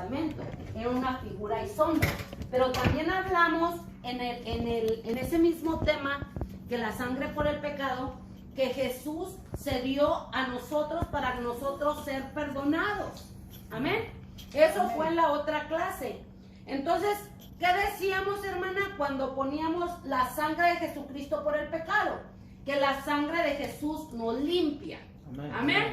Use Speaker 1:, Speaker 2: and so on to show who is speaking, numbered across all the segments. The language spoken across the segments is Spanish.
Speaker 1: Testamento, era una figura y sombra. Pero también hablamos en ese mismo tema, que la sangre por el pecado, que Jesús se dio a nosotros para nosotros ser perdonados. Amén. Eso fue en la otra clase. Entonces, ¿qué decíamos, hermana, cuando poníamos la sangre de Jesucristo por el pecado? Que la sangre de Jesús nos limpia. Amén. Amén.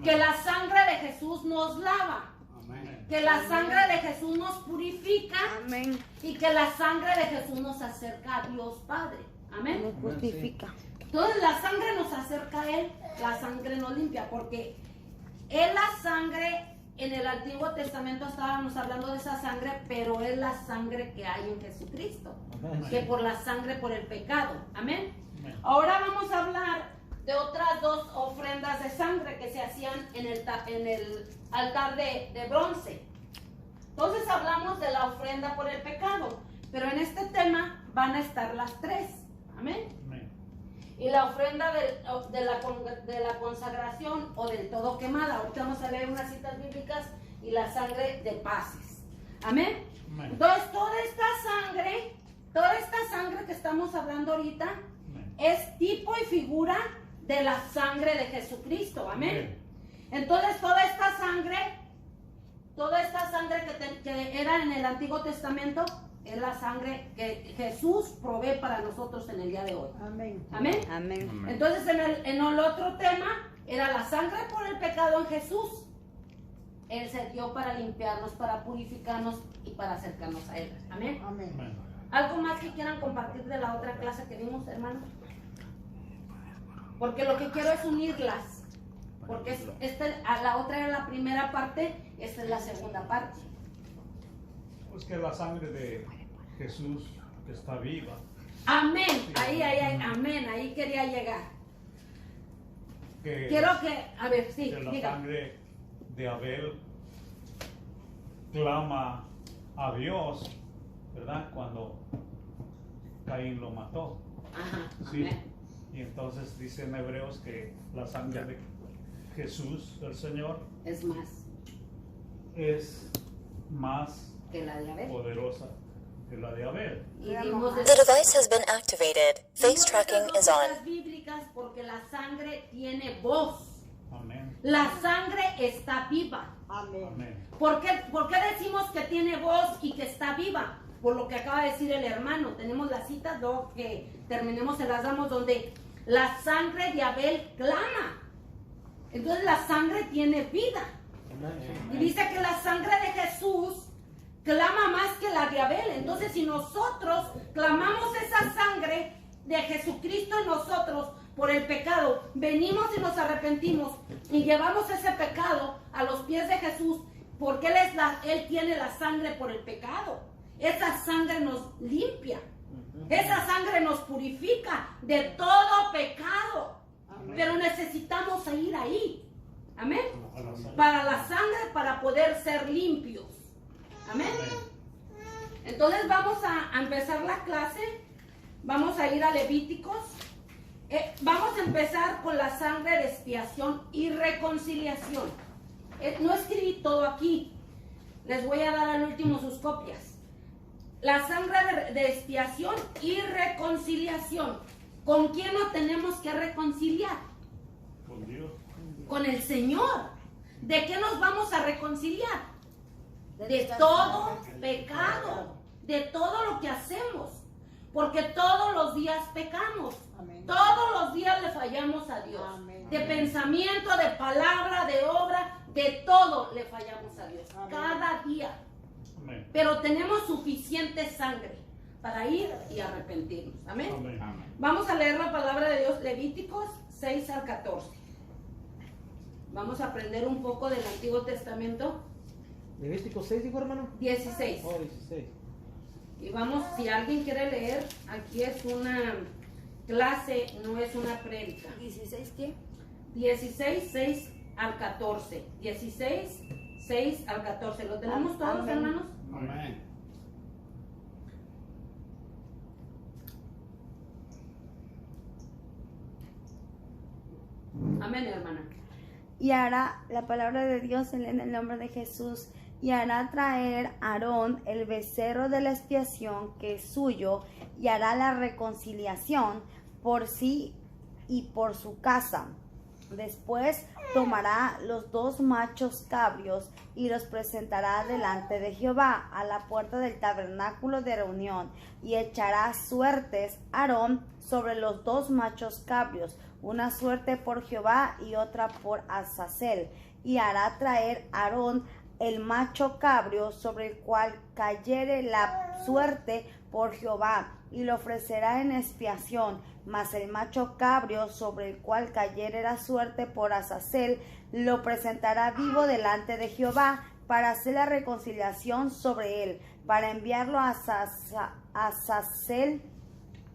Speaker 1: Que la sangre de Jesús nos lava. Amén. Que la sangre de Jesús nos purifica. Amén. Y que la sangre de Jesús nos acerca a Dios Padre. Amén.
Speaker 2: Nos justifica.
Speaker 1: Entonces la sangre nos acerca a Él, la sangre nos limpia, porque es la sangre. En el Antiguo Testamento estábamos hablando de esa sangre, pero es la sangre que hay en Jesucristo. Amén. Que por la sangre, por el pecado. Amén. Amén. Ahora vamos a hablar de otras dos ofrendas de sangre que se hacían en el altar de bronce. Entonces hablamos de la ofrenda por el pecado, pero en este tema van a estar las tres. Amén. Amén. Y la ofrenda de la consagración o del todo quemada. Ahorita vamos a leer unas citas bíblicas, y la sangre de paces. Amén. Amén. Entonces toda esta sangre que estamos hablando ahorita, amén, es tipo y figura de la sangre de Jesucristo. Amén. Amén. Entonces toda esta sangre que era en el Antiguo Testamento, es la sangre que Jesús provee para nosotros en el día de hoy. Amén. Amén. Amén. Entonces en el otro tema era la sangre por el pecado en Jesús. Él se dio para limpiarnos, para purificarnos y para acercarnos a Él. Amén. Amén. ¿Algo más que quieran compartir de la otra clase que vimos, hermano? Porque lo que quiero es unirlas. Porque la otra era la primera parte, esta es la segunda parte.
Speaker 3: Pues que la sangre de Jesús está viva.
Speaker 1: Amén. Sí, amén. Ahí quería llegar. Quiero que, a ver, sí,
Speaker 3: que la
Speaker 1: diga.
Speaker 3: Sangre de Abel clama a Dios, ¿verdad? Cuando Caín lo mató.
Speaker 1: Ajá.
Speaker 3: Sí.
Speaker 1: Amén.
Speaker 3: Y entonces dice en Hebreos que la sangre de Jesús, el Señor,
Speaker 1: es
Speaker 3: más
Speaker 1: que la de Abel.
Speaker 3: Poderosa que la de Abel.
Speaker 4: The device has been activated. Face tracking is on.
Speaker 1: Bíblicas porque la sangre tiene voz.
Speaker 3: Amén.
Speaker 1: La sangre está viva.
Speaker 2: Amén.
Speaker 3: Amén.
Speaker 1: ¿Por qué decimos que tiene voz y que está viva? Por lo que acaba de decir el hermano. Tenemos las citas, luego que terminemos se las damos, donde la sangre de Abel clama. Entonces la sangre tiene vida. Amén. Y dice que la sangre de Jesús clama más que la de Abel. Entonces si nosotros clamamos esa sangre de Jesucristo en nosotros por el pecado, venimos y nos arrepentimos y llevamos ese pecado a los pies de Jesús, porque Él tiene la sangre por el pecado. Esa sangre nos limpia. Esa sangre nos purifica de todo pecado. Amén. Pero necesitamos ir ahí. Amén. Para la sangre, para poder ser limpios. Amén. Entonces vamos a empezar la clase. Vamos a ir a Levíticos. Vamos a empezar con la sangre de expiación y reconciliación. No escribí todo aquí. Les voy a dar al último sus copias. La sangre de expiación y reconciliación. ¿Con quién nos tenemos que reconciliar?
Speaker 3: Con Dios.
Speaker 1: Con el Señor. ¿De qué nos vamos a reconciliar? De todo pecado. De todo lo que hacemos. Porque todos los días pecamos. Amén. Todos los días le fallamos a Dios. Amén. De pensamiento, de palabra, de obra, de todo le fallamos a Dios. Amén. Cada día. Amén. Pero tenemos suficiente sangre para ir y arrepentirnos. Amén.
Speaker 3: Amén.
Speaker 1: Vamos a leer la palabra de Dios, Levíticos 6 al 14. Vamos a aprender un poco del Antiguo Testamento.
Speaker 2: Levíticos 6, dijo hermano.
Speaker 1: 16.
Speaker 2: Oh, 16.
Speaker 1: Y vamos, si alguien quiere leer, aquí es una clase, no es una prédica.
Speaker 2: ¿16 qué?
Speaker 1: 16, 6 al 14. 16, 6 al 14. ¿Lo tenemos todos,
Speaker 2: Amén.
Speaker 1: hermanos?
Speaker 3: Amén.
Speaker 1: Amén, hermana.
Speaker 5: Y ahora la palabra de Dios en el nombre de Jesús Y hará traer Aarón el becerro de la expiación que es suyo, y hará la reconciliación por sí y por su casa. Después tomará los 2 machos cabrios y los presentará delante de Jehová a la puerta del tabernáculo de reunión, y echará suertes Aarón sobre los 2 machos cabrios, una suerte por Jehová y otra por Azazel. Y hará traer Aarón el macho cabrio sobre el cual cayere la suerte por Jehová, y lo ofrecerá en expiación. Mas el macho cabrio sobre el cual cayere la suerte por Azazel, lo presentará vivo delante de Jehová para hacer la reconciliación sobre él, para enviarlo a Azazel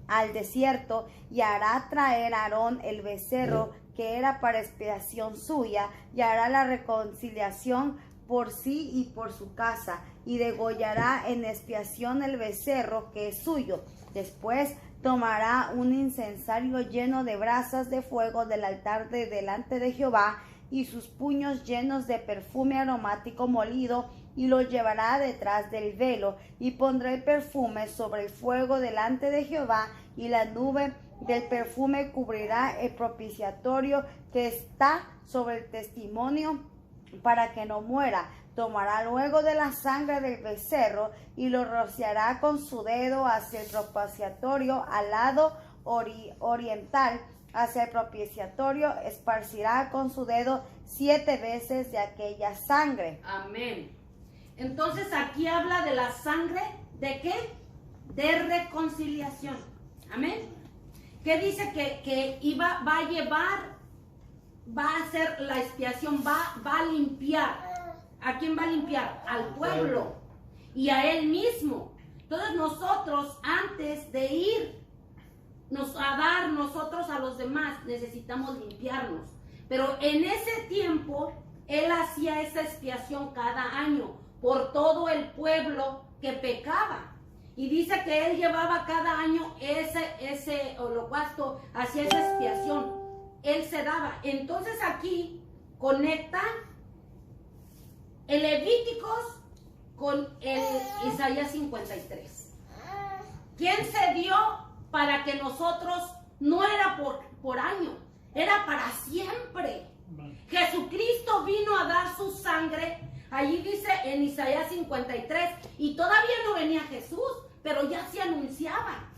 Speaker 5: al desierto. Y hará traer Aarón el becerro que era para expiación suya, y hará la reconciliación por sí y por su casa, y degollará en expiación el becerro que es suyo. Después tomará un incensario lleno de brasas de fuego del altar de delante de Jehová, y sus puños llenos de perfume aromático molido, y lo llevará detrás del velo, y pondrá el perfume sobre el fuego delante de Jehová, y la nube del perfume cubrirá el propiciatorio que está sobre el testimonio, para que no muera. Tomará luego de la sangre del becerro y lo rociará con su dedo hacia el propiciatorio al lado oriental. Hacia el propiciatorio esparcirá con su dedo 7 veces de aquella sangre.
Speaker 1: Amén. Entonces aquí habla de la sangre, ¿de qué? De reconciliación. Amén. ¿Qué dice? Que va a llevar, va a hacer la expiación, va a limpiar. ¿A quién va a limpiar? Al pueblo y a él mismo. Entonces nosotros, antes de irnos a dar nosotros a los demás, necesitamos limpiarnos. Pero en ese tiempo, él hacía esa expiación cada año por todo el pueblo que pecaba. Y dice que él llevaba cada año ese holocausto, hacía esa expiación. Él se daba. Entonces aquí conecta el Levíticos con el Isaías 53. ¿Quién se dio para que nosotros, no era por año, era para siempre? Jesucristo vino a dar su sangre. Allí dice en Isaías 53, y todavía no venía Jesús, pero ya se anunciaba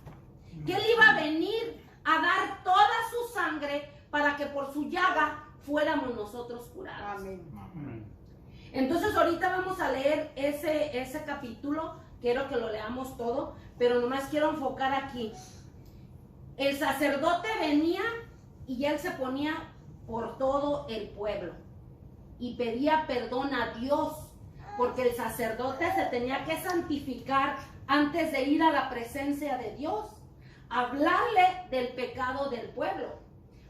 Speaker 1: que él iba a venir a dar toda su sangre para que por su llaga fuéramos nosotros curados.
Speaker 2: Amén.
Speaker 1: Entonces ahorita vamos a leer ese capítulo, quiero que lo leamos todo, pero nomás quiero enfocar aquí. El sacerdote venía y él se ponía por todo el pueblo y pedía perdón a Dios, porque el sacerdote se tenía que santificar antes de ir a la presencia de Dios, hablarle del pecado del pueblo,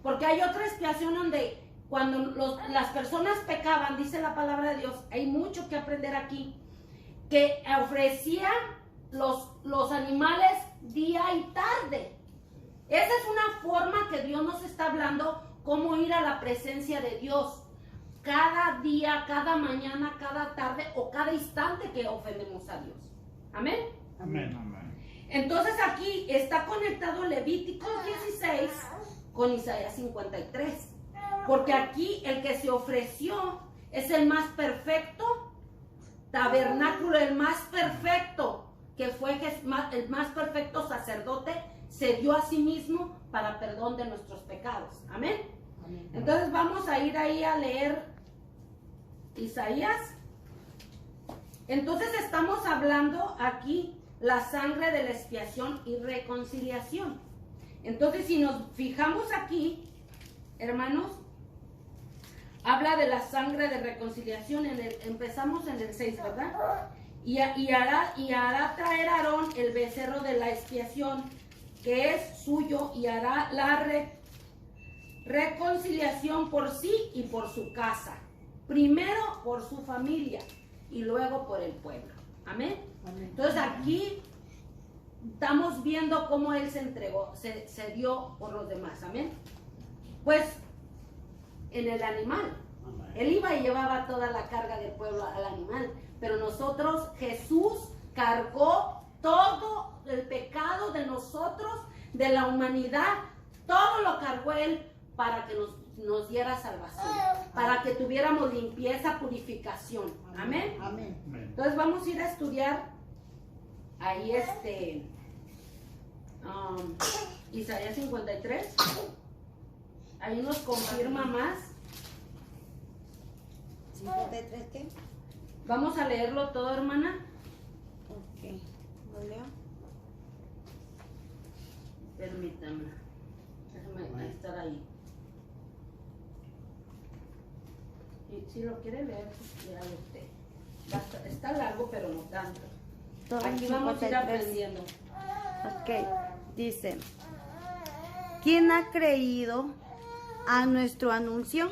Speaker 1: porque hay otra expiación donde cuando las personas pecaban, dice la palabra de Dios, hay mucho que aprender aquí, que ofrecían los animales día y tarde. Esa es una forma que Dios nos está hablando, cómo ir a la presencia de Dios. Cada día, cada mañana, cada tarde o cada instante que ofendemos a Dios. Amén.
Speaker 3: Amén.
Speaker 1: Entonces aquí está conectado Levítico 16 con Isaías 53. Porque aquí el que se ofreció es el más perfecto tabernáculo, el más perfecto, que fue el más perfecto sacerdote, se dio a sí mismo para perdón de nuestros pecados. Amén.
Speaker 2: Amén.
Speaker 1: Entonces vamos a ir ahí a leer Isaías. Entonces estamos hablando aquí la sangre de la expiación y reconciliación. Entonces si nos fijamos aquí, hermanos, habla de la sangre de reconciliación. Empezamos en el 6, ¿verdad? Y hará traer a Aarón el becerro de la expiación, que es suyo, y hará la reconciliación por sí y por su casa. Primero por su familia y luego por el pueblo. Amén.
Speaker 2: Amén.
Speaker 1: Entonces aquí estamos viendo cómo él se entregó, se dio por los demás. Amén. Pues en el animal.
Speaker 3: Amén.
Speaker 1: Él iba y llevaba toda la carga del pueblo al animal. Pero nosotros, Jesús cargó todo el pecado de nosotros, de la humanidad. Todo lo cargó Él para que nos diera salvación, para que tuviéramos limpieza, purificación. Amén.
Speaker 2: Amén.
Speaker 1: Entonces vamos a ir a estudiar ahí Isaías 53. Ahí nos confirma más.
Speaker 5: ¿53 qué?
Speaker 1: Vamos a leerlo todo, hermana.
Speaker 5: Ok, ¿lo leo?
Speaker 1: Permítame. Déjame estar ahí. Y si lo quiere leer, pues léalo usted. Está largo, pero no tanto.
Speaker 5: Todo
Speaker 1: Aquí vamos a ir
Speaker 5: 53.
Speaker 1: aprendiendo.
Speaker 5: Ok, dice, ¿quién ha creído a nuestro anuncio?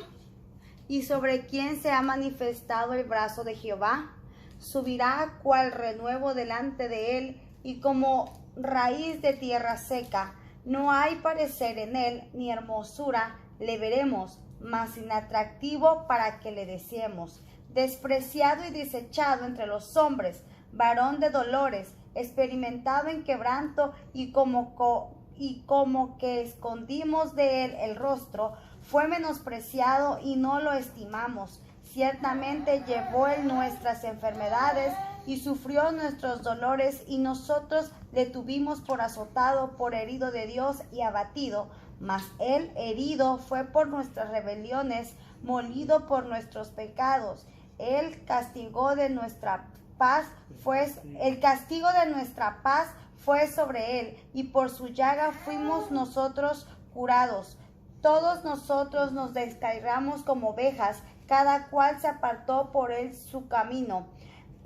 Speaker 5: ¿Y sobre quién se ha manifestado el brazo de Jehová? Subirá cual renuevo delante de él, y como raíz de tierra seca. No hay parecer en él, ni hermosura le veremos, mas inatractivo para que le deseemos. Despreciado y desechado entre los hombres, varón de dolores, experimentado en quebranto, y como que escondimos de él el rostro. Fue menospreciado y no lo estimamos. Ciertamente llevó él nuestras enfermedades y sufrió nuestros dolores, y nosotros le tuvimos por azotado, por herido de Dios y abatido. Mas él herido fue por nuestras rebeliones, molido por nuestros pecados. El castigo de nuestra paz fue sobre él, y por su llaga fuimos nosotros curados. Todos nosotros nos descarriamos como ovejas, cada cual se apartó por él su camino.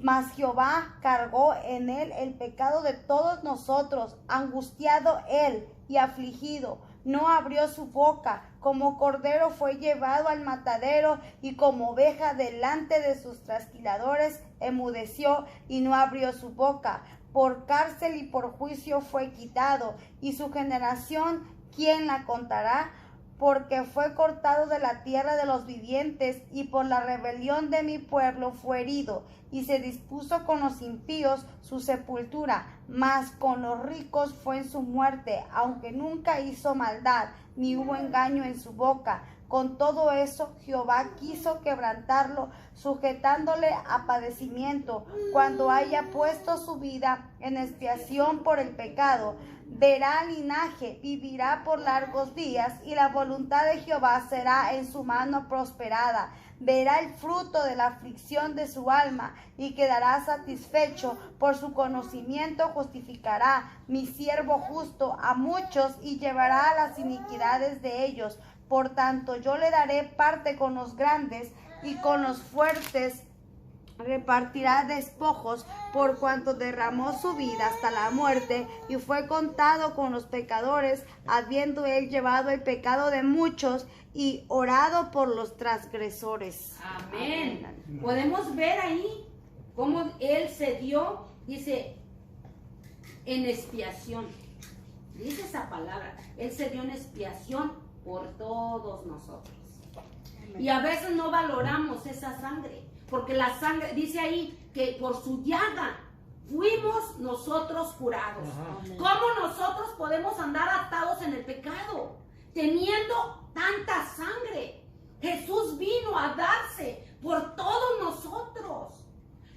Speaker 5: Mas Jehová cargó en él el pecado de todos nosotros. Angustiado él y afligido, no abrió su boca. Como cordero fue llevado al matadero, y como oveja delante de sus trasquiladores enmudeció y no abrió su boca. Por cárcel y por juicio fue quitado, y su generación, ¿quién la contará? Porque fue cortado de la tierra de los vivientes, y por la rebelión de mi pueblo fue herido, y se dispuso con los impíos su sepultura, mas con los ricos fue en su muerte, aunque nunca hizo maldad, ni hubo engaño en su boca. Con todo eso, Jehová quiso quebrantarlo, sujetándole a padecimiento. Cuando haya puesto su vida en expiación por el pecado, verá linaje, vivirá por largos días, y la voluntad de Jehová será en su mano prosperada. Verá el fruto de la aflicción de su alma, y quedará satisfecho. Por su conocimiento justificará mi siervo justo a muchos, y llevará las iniquidades de ellos. Por tanto, yo le daré parte con los grandes, y con los fuertes repartirá despojos, por cuanto derramó su vida hasta la muerte, y fue contado con los pecadores, habiendo él llevado el pecado de muchos y orado por los transgresores.
Speaker 1: Amén. Podemos ver ahí cómo él se dio, dice, en expiación. Dice esa palabra, él se dio en expiación por todos nosotros. Y a veces no valoramos esa sangre, porque la sangre, dice ahí que por su llaga fuimos nosotros curados. ¿Cómo nosotros podemos andar atados en el pecado teniendo tanta sangre? Jesús vino a darse por todos nosotros.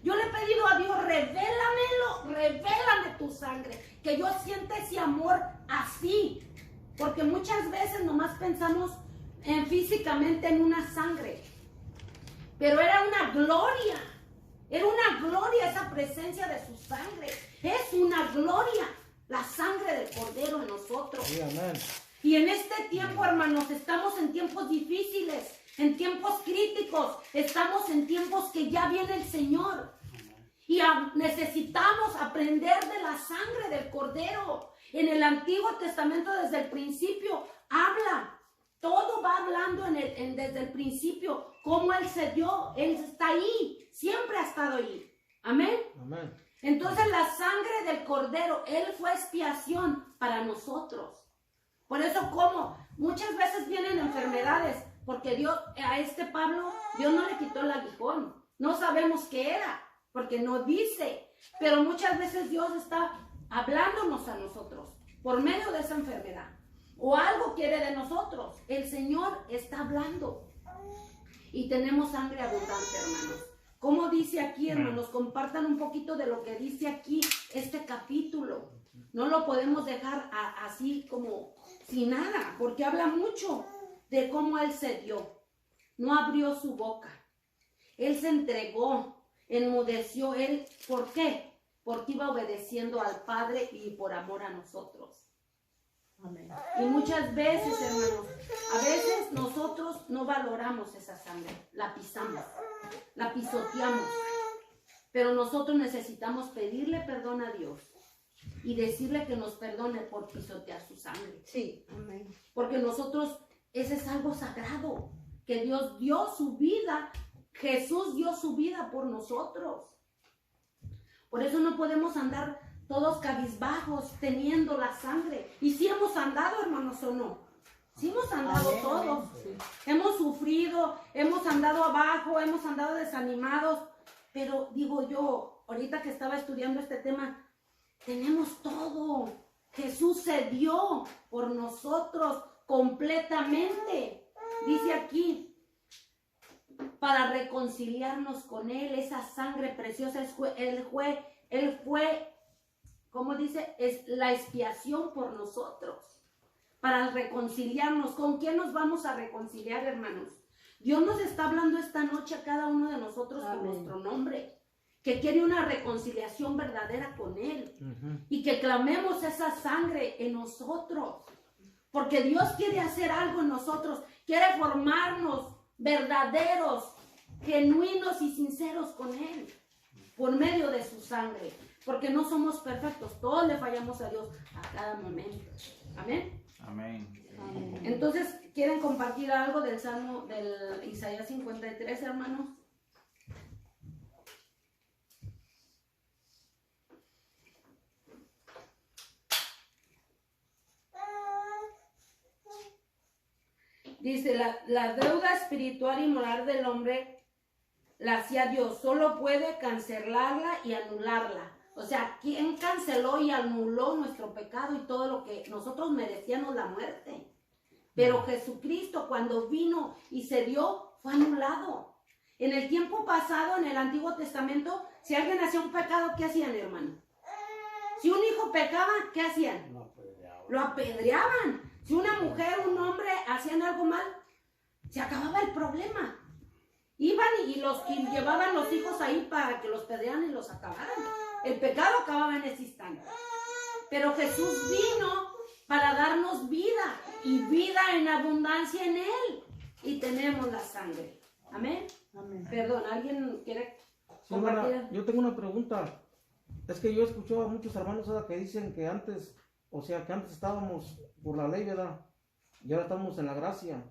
Speaker 1: Yo le he pedido a Dios, revélame tu sangre, que yo sienta ese amor así, porque muchas veces nomás pensamos físicamente en una sangre, pero era una gloria esa presencia de su sangre. Es una gloria la sangre del Cordero en nosotros.
Speaker 2: Sí, amén.
Speaker 1: Y en este tiempo, hermanos, estamos en tiempos difíciles, en tiempos críticos, estamos en tiempos que ya viene el Señor. Y necesitamos aprender de la sangre del Cordero. En el Antiguo Testamento, desde el principio, habla. Todo va hablando desde el principio, cómo Él se dio. Él está ahí, siempre ha estado ahí. Amén.
Speaker 2: Amén.
Speaker 1: Entonces la sangre del Cordero, Él fue expiación para nosotros. Por eso, como muchas veces vienen enfermedades, porque Dios, a este Pablo, Dios no le quitó el aguijón. No sabemos qué era, porque no dice. Pero muchas veces Dios está hablándonos a nosotros por medio de esa enfermedad. O algo quiere de nosotros. El Señor está hablando. Y tenemos sangre abundante, hermanos. ¿Cómo dice aquí, hermanos? Compartan un poquito de lo que dice aquí este capítulo. No lo podemos dejar así como sin nada, porque habla mucho de cómo Él se dio. No abrió su boca. Él se entregó, enmudeció. Él, ¿por qué? Porque iba obedeciendo al Padre y por amor a nosotros.
Speaker 5: Amén.
Speaker 1: Y muchas veces, hermanos, a veces nosotros no valoramos esa sangre, la pisamos, la pisoteamos, pero nosotros necesitamos pedirle perdón a Dios y decirle que nos perdone por pisotear su sangre.
Speaker 5: Sí, amén.
Speaker 1: Porque nosotros, ese es algo sagrado, que Dios dio su vida, Jesús dio su vida por nosotros. Por eso no podemos andar todos cabizbajos teniendo la sangre. Y si hemos andado, hermanos, o no. Si hemos andado
Speaker 5: Amén,
Speaker 1: todos.
Speaker 5: amén, sí.
Speaker 1: Hemos sufrido, hemos andado abajo, hemos andado desanimados. Pero digo yo, ahorita que estaba estudiando este tema, tenemos todo. Jesús se dio por nosotros completamente. Dice aquí, para reconciliarnos con Él, esa sangre preciosa, Él fue, ¿cómo dice? Es la expiación por nosotros, para reconciliarnos. ¿Con quién nos vamos a reconciliar, hermanos? Dios nos está hablando esta noche a cada uno de nosotros con nuestro nombre, que quiere una reconciliación verdadera con Él, y que clamemos esa sangre en nosotros, porque Dios quiere hacer algo en nosotros, quiere formarnos verdaderos, genuinos y sinceros con Él, por medio de su sangre, porque no somos perfectos, todos le fallamos a Dios a cada momento. Amén.
Speaker 3: Amén.
Speaker 5: Amén.
Speaker 1: Entonces, ¿quieren compartir algo del Salmo, del Isaías 53, hermanos? Dice, la deuda espiritual y moral del hombre la hacía Dios. Solo puede cancelarla y anularla. O sea, ¿quién canceló y anuló nuestro pecado y todo lo que nosotros merecíamos la muerte? Pero Jesucristo, cuando vino y se dio, fue anulado. En el tiempo pasado, en el Antiguo Testamento, si alguien hacía un pecado, ¿qué hacían, hermano? Si un hijo pecaba, ¿qué hacían? Lo apedreaban. Si una mujer, un hombre hacían algo mal, se acababa el problema. Iban y llevaban los hijos ahí para que los pedrearan y los acabaran. El pecado acababa en ese instante. Pero Jesús vino para darnos vida y vida en abundancia en Él. Y tenemos la sangre. Amén.
Speaker 5: Amén.
Speaker 1: Perdón, ¿alguien quiere
Speaker 2: Sí, hermana,
Speaker 1: compartir?
Speaker 2: yo tengo una pregunta. Es que yo escucho a muchos hermanos ahora que dicen que antes, o sea, que antes estábamos por la ley, ¿verdad? Y ahora estamos en la gracia.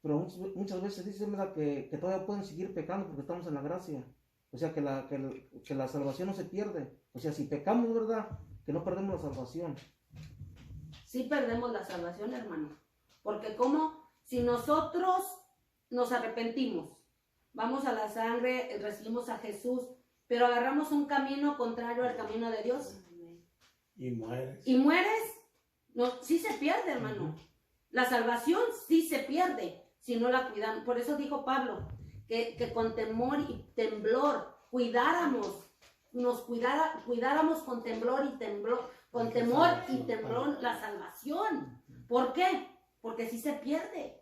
Speaker 2: Pero muchas veces dicen, ¿verdad?, que todavía pueden seguir pecando porque estamos en la gracia. O sea, que la salvación no se pierde. O sea, si pecamos, ¿verdad?, que no perdemos la salvación.
Speaker 1: Sí perdemos la salvación, hermano. Porque como si nosotros nos arrepentimos, vamos a la sangre, recibimos a Jesús, pero agarramos un camino contrario al camino de Dios
Speaker 6: Y mueres.
Speaker 1: y mueres, no, sí se pierde, hermano. La salvación sí se pierde si no la cuidamos. Por eso dijo Pablo que con temor y temblor cuidáramos con temblor y temblor, con temor y temblor la salvación. ¿Por qué? Porque sí se pierde.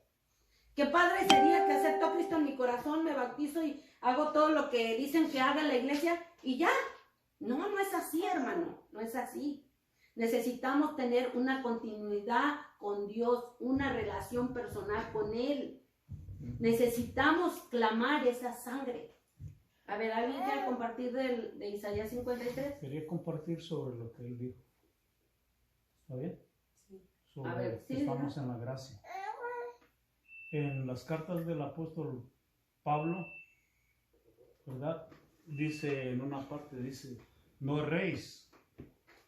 Speaker 1: Qué padre sería que acepto a Cristo en mi corazón, me bautizo y hago todo lo que dicen que haga en la iglesia y ya. No, no es así, hermano, no es así. Necesitamos tener una continuidad con Dios, una relación personal con Él. Necesitamos clamar esa sangre. A ver, ¿alguien quiere compartir de Isaías 53?
Speaker 3: Quería compartir sobre lo que él dijo. ¿Está bien?
Speaker 5: Sí.
Speaker 3: Sobre
Speaker 1: A ver, sí,
Speaker 3: que estamos en la gracia. En las cartas del apóstol Pablo, ¿verdad? Dice en una parte, dice, no erréis,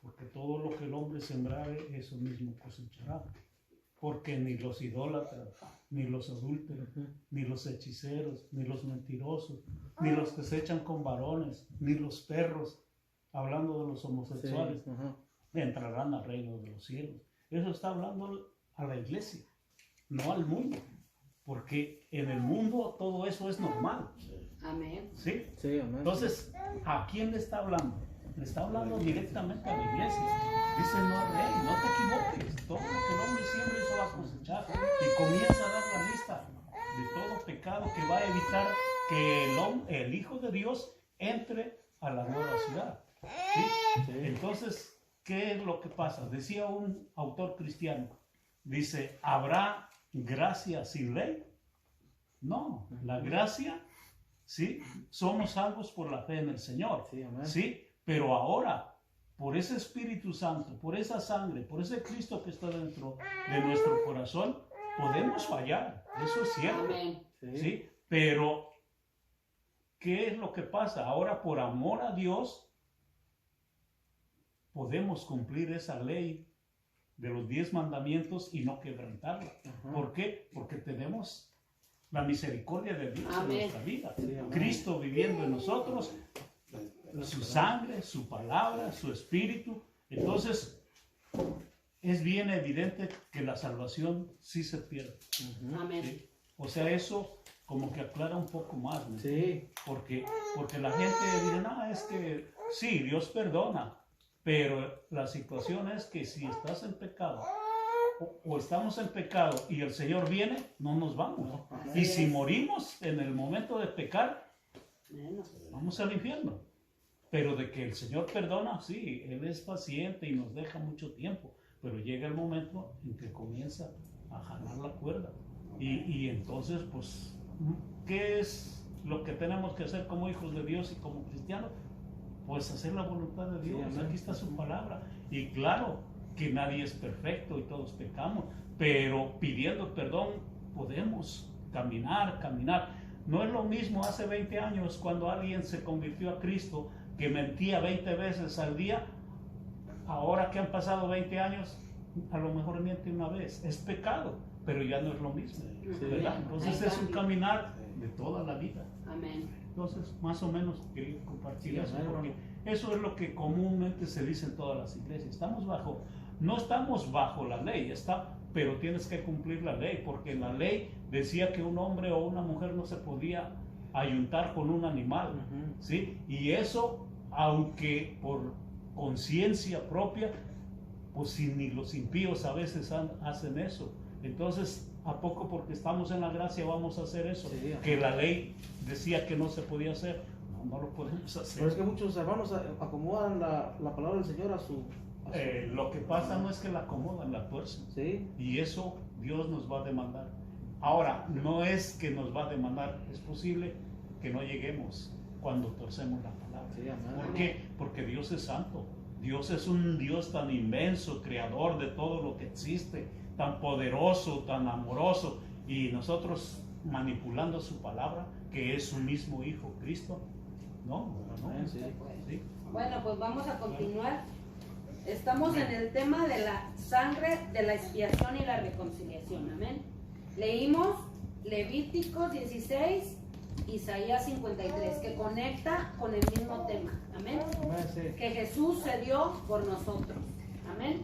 Speaker 3: porque todo lo que el hombre sembrare, eso mismo cosechará. porque ni los idólatras, ni los adúlteros, ni los hechiceros, ni los mentirosos, ni los que se echan con varones, ni los perros, hablando de los homosexuales,
Speaker 2: Sí, ajá.
Speaker 3: entrarán al reino de los cielos. Eso está hablando a la iglesia, no al mundo, porque en el mundo todo eso es normal,
Speaker 1: Amén.
Speaker 3: ¿sí?
Speaker 2: Sí, amén.
Speaker 3: Entonces, ¿a quién le está hablando? Le está hablando directamente a la iglesia. Dice, no, rey, no te equivoques. Todo lo que el hombre siembra, eso va a cosechar. Y comienza a dar la lista de todo pecado que va a evitar que el Hijo de Dios entre a la nueva ciudad. ¿Sí?
Speaker 2: Sí.
Speaker 3: Entonces, ¿qué es lo que pasa? Decía un autor cristiano, dice, ¿habrá gracia sin ley? No, la gracia, ¿sí? Somos salvos por la fe en el Señor,
Speaker 2: Sí, amén.
Speaker 3: ¿sí? Pero ahora, por ese Espíritu Santo, por esa sangre, por ese Cristo que está dentro de nuestro corazón, podemos fallar, eso es cierto,
Speaker 1: Amén.
Speaker 3: ¿sí? Pero, ¿qué es lo que pasa? Ahora, por amor a Dios, podemos cumplir esa ley de los 10 mandamientos y no quebrantarla.
Speaker 2: Ajá.
Speaker 3: ¿Por qué? Porque tenemos la misericordia de Dios
Speaker 1: Amén.
Speaker 3: en nuestra vida.
Speaker 2: Sí, amén.
Speaker 3: Cristo viviendo en nosotros, su sangre, su palabra, su espíritu. Entonces, es bien evidente que la salvación sí se pierde.
Speaker 1: Amén.
Speaker 3: ¿Sí? O sea, eso como que aclara un poco más, ¿no?
Speaker 2: Sí,
Speaker 3: Porque la gente dice, no, es que sí, Dios perdona, pero la situación es que si estás en pecado o estamos en pecado y el Señor viene, no nos vamos. Y si morimos en el momento de pecar, vamos al infierno. Pero de que el Señor perdona, sí, Él es paciente y nos deja mucho tiempo, pero llega el momento en que comienza a jalar la cuerda. Y entonces, pues, ¿qué es lo que tenemos que hacer como hijos de Dios y como cristianos? Pues hacer la voluntad de Dios.
Speaker 2: Sí, amén.
Speaker 3: Aquí está su palabra. Y claro que nadie es perfecto y todos pecamos, pero pidiendo perdón podemos caminar. No es lo mismo hace 20 años cuando alguien se convirtió a Cristo que mentía 20 veces al día. Ahora que han pasado 20 años, a lo mejor miente una vez. Es pecado, pero ya no es lo mismo, ¿verdad? Entonces
Speaker 1: Hay
Speaker 3: es un
Speaker 1: cambio.
Speaker 3: caminar de toda la vida.
Speaker 1: Amén.
Speaker 3: Entonces, más o menos quería compartir
Speaker 2: Sí,
Speaker 3: eso,
Speaker 2: amén,
Speaker 3: porque
Speaker 2: hermano.
Speaker 3: eso es lo que comúnmente se dice en todas las iglesias. No estamos bajo la ley, pero tienes que cumplir la ley, porque la ley decía que un hombre o una mujer no se podía ayuntar con un animal,
Speaker 2: Ujú.
Speaker 3: ¿sí? Y eso, aunque por conciencia propia, pues si ni los impíos a veces hacen eso. Entonces, ¿a poco porque estamos en la gracia vamos a hacer eso?
Speaker 2: Sí, ajá.
Speaker 3: Que la ley decía que no se podía hacer. No lo podemos hacer.
Speaker 2: Pero es que muchos hermanos acomodan la palabra del Señor a su
Speaker 3: Lo que pasa no es que la acomodan, la tuercen.
Speaker 2: sí,
Speaker 3: Y eso Dios nos va a demandar. Ahora, no es que nos va a demandar, es posible que no lleguemos cuando torcemos la palabra.
Speaker 2: sí, amén.
Speaker 3: ¿Por qué? Porque Dios es santo. Dios es un Dios tan inmenso, creador de todo lo que existe, tan poderoso, tan amoroso, y nosotros manipulando su palabra, que es su mismo Hijo, Cristo. No,
Speaker 2: Amén, sí.
Speaker 3: ¿sí?
Speaker 1: Bueno, pues vamos a continuar. Estamos en el tema de la sangre, de la expiación y la reconciliación. Amén. Leímos Levíticos 16, Isaías 53, que conecta con el mismo tema. Amén.
Speaker 2: Amén, sí.
Speaker 1: Que Jesús se dio por nosotros. Amén.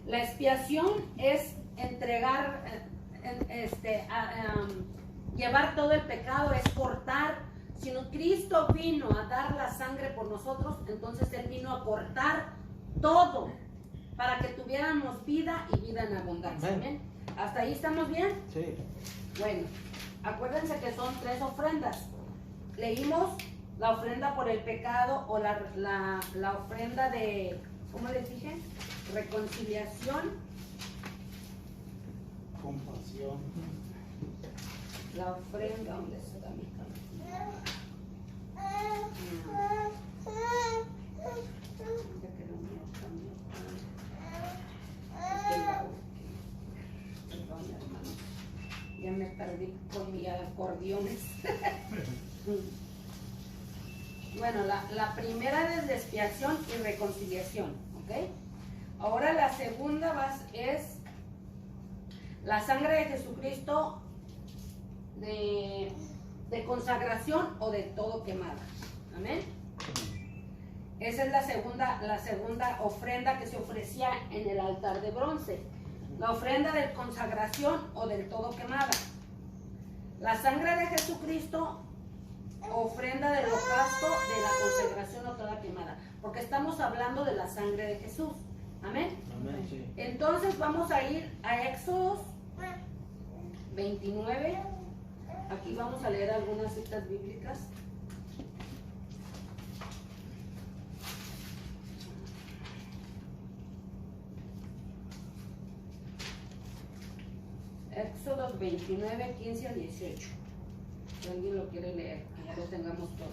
Speaker 1: La expiación es entregar, llevar todo el pecado, es cortar. Si no, Cristo vino a dar la sangre por nosotros, entonces Él vino a cortar todo para que tuviéramos vida y vida en abundancia. Amén. ¿Hasta ahí estamos bien?
Speaker 2: Sí.
Speaker 1: Bueno, acuérdense que son 3 ofrendas. Leímos la ofrenda por el pecado o la ofrenda de, ¿cómo les dije? Reconciliación.
Speaker 6: Compasión.
Speaker 1: La ofrenda, ¿dónde está mi cámara? Ya que lo mío también. Perdón, hermano. Ya me perdí con mis acordeones. Bueno, la primera es de expiación y reconciliación, ¿ok? Ahora la segunda es La sangre de Jesucristo de consagración o de todo quemada. Amén. Esa es la segunda ofrenda que se ofrecía en el altar de bronce. La ofrenda de consagración o del todo quemada. La sangre de Jesucristo, ofrenda del holocausto, de la consagración o toda quemada. Porque estamos hablando de la sangre de Jesús. Amén.
Speaker 2: Amén, sí.
Speaker 1: Entonces vamos a ir a Éxodo 29. Aquí vamos a leer algunas citas bíblicas. Éxodo 29, 15 a 18. Si alguien lo quiere leer, que ya lo tengamos todo.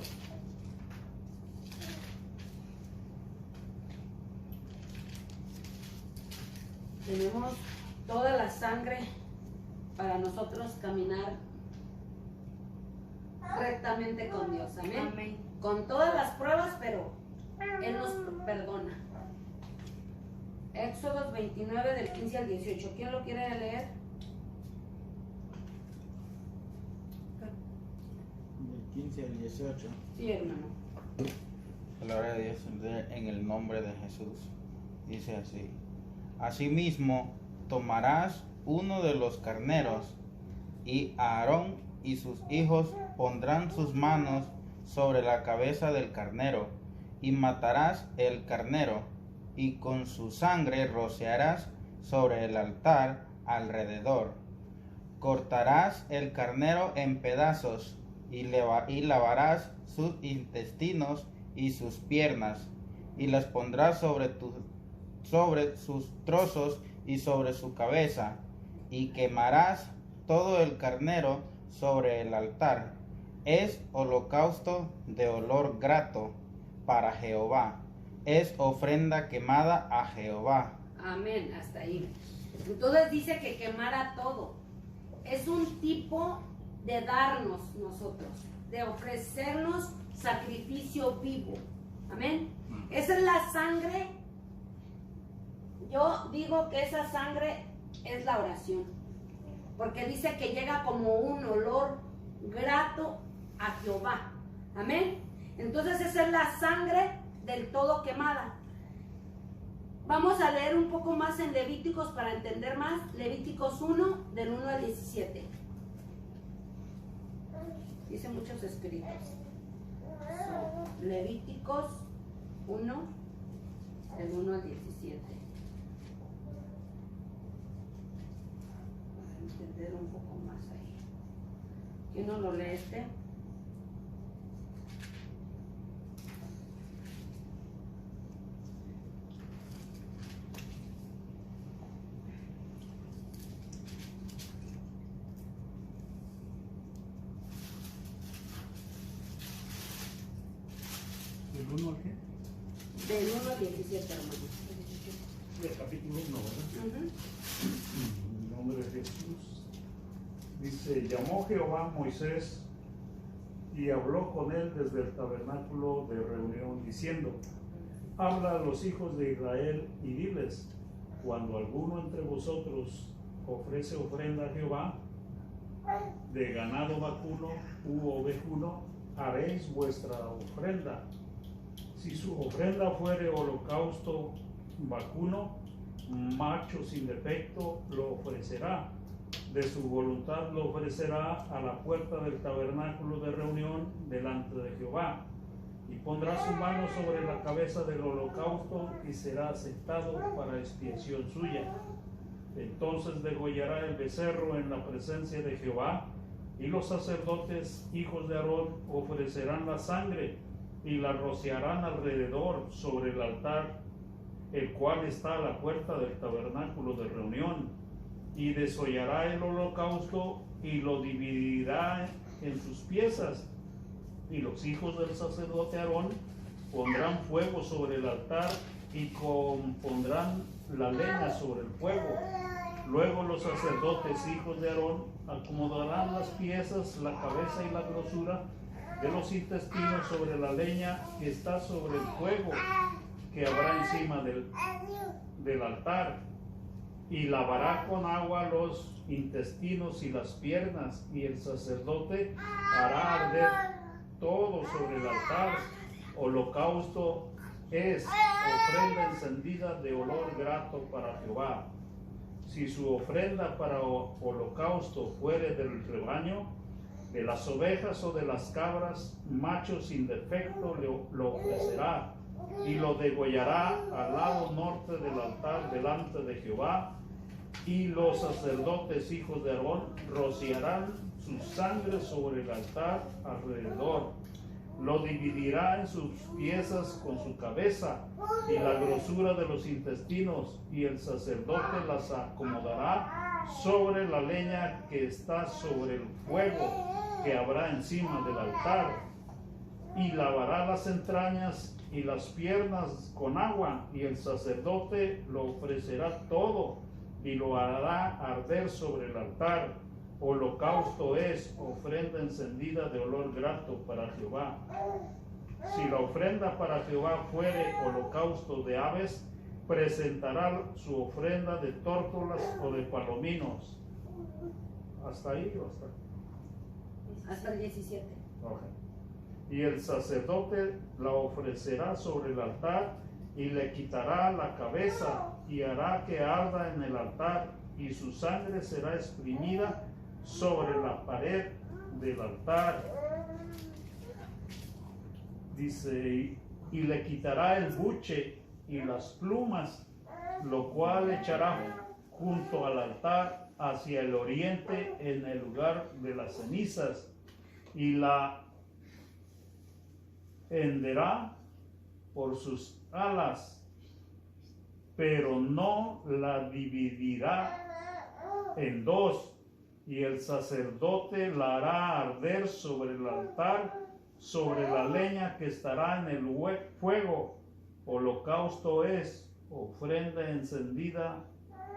Speaker 1: Tenemos toda la sangre para nosotros caminar rectamente con Dios. Amén.
Speaker 5: Amén.
Speaker 1: Con todas las pruebas, pero Él nos perdona. Éxodo 29 del 15 al 18. ¿Quién lo quiere leer?
Speaker 7: Del 15 al 18.
Speaker 1: Sí, hermano.
Speaker 7: Gloria a Dios en el nombre de Jesús. Dice así. Asimismo, tomarás uno de los carneros, y Aarón y sus hijos pondrán sus manos sobre la cabeza del carnero, y matarás el carnero, y con su sangre rociarás sobre el altar alrededor. Cortarás el carnero en pedazos, y lavarás sus intestinos y sus piernas, y las pondrás sobre sus trozos y sobre su cabeza, y quemarás todo el carnero sobre el altar. Es holocausto de olor grato para Jehová. Es ofrenda quemada a Jehová.
Speaker 1: Amén, hasta ahí. Entonces dice que quemara todo. Es un tipo de darnos nosotros, de ofrecernos sacrificio vivo. Amén. Esa es la sangre. Yo digo que esa sangre es la oración, porque dice que llega como un olor grato a Jehová. Amén. Entonces esa es la sangre del todo quemada. Vamos a leer un poco más en Levíticos para entender más. Levíticos 1, del 1 al 17. Dice muchos escritos. Levíticos 1, del 1 al 17. Para entender un poco más ahí. ¿Quién no lo lee este?
Speaker 3: ¿Del 1 al qué?
Speaker 1: Del 1 al 17, hermano.
Speaker 3: Del capítulo 1, ¿verdad?
Speaker 1: Ujú.
Speaker 3: En el nombre de Jesús. Dice, llamó Jehová a Moisés y habló con él desde el tabernáculo de reunión, diciendo, habla a los hijos de Israel y diles, cuando alguno entre vosotros ofrece ofrenda a Jehová, de ganado vacuno u ovejuno, haréis vuestra ofrenda. Si su ofrenda fuere holocausto vacuno, macho sin defecto, lo ofrecerá. De su voluntad lo ofrecerá a la puerta del tabernáculo de reunión delante de Jehová. Y pondrá su mano sobre la cabeza del holocausto y será aceptado para expiación suya. Entonces degollará el becerro en la presencia de Jehová, y los sacerdotes, hijos de Aarón, ofrecerán la sangre y la rociarán alrededor sobre el altar, el cual está a la puerta del tabernáculo de reunión, y desollará el holocausto y lo dividirá en sus piezas. Y los hijos del sacerdote Aarón pondrán fuego sobre el altar y pondrán la leña sobre el fuego. Luego los sacerdotes, hijos de Aarón, acomodarán las piezas, la cabeza y la grosura de los intestinos sobre la leña que está sobre el fuego que habrá encima del altar. y lavará con agua los intestinos y las piernas, y el sacerdote hará arder todo sobre el altar. Holocausto es ofrenda encendida de olor grato para Jehová. Si su ofrenda para holocausto fuere del rebaño, de las ovejas o de las cabras, macho sin defecto lo ofrecerá, y lo degollará al lado norte del altar delante de Jehová. Y los sacerdotes hijos de Aarón rociarán su sangre sobre el altar alrededor. Lo dividirá en sus piezas con su cabeza y la grosura de los intestinos, y el sacerdote las acomodará sobre la leña que está sobre el fuego que habrá encima del altar, y lavará las entrañas y las piernas con agua, y el sacerdote lo ofrecerá todo y lo hará arder sobre el altar. Holocausto es ofrenda encendida de olor grato para Jehová. Si la ofrenda para Jehová fuere holocausto de aves, presentará su ofrenda de tórtolas o de palominos. ¿Hasta ahí o hasta?
Speaker 1: Hasta el 17.
Speaker 3: Okay. Y el sacerdote la ofrecerá sobre el altar y le quitará la cabeza y hará que arda en el altar, y su sangre será exprimida sobre la pared del altar. Dice, y le quitará el buche y las plumas, lo cual echará junto al altar hacia el oriente en el lugar de las cenizas, y la henderá por sus alas, pero no la dividirá en dos, y el sacerdote la hará arder sobre el altar, sobre la leña que estará en el fuego. Holocausto es ofrenda encendida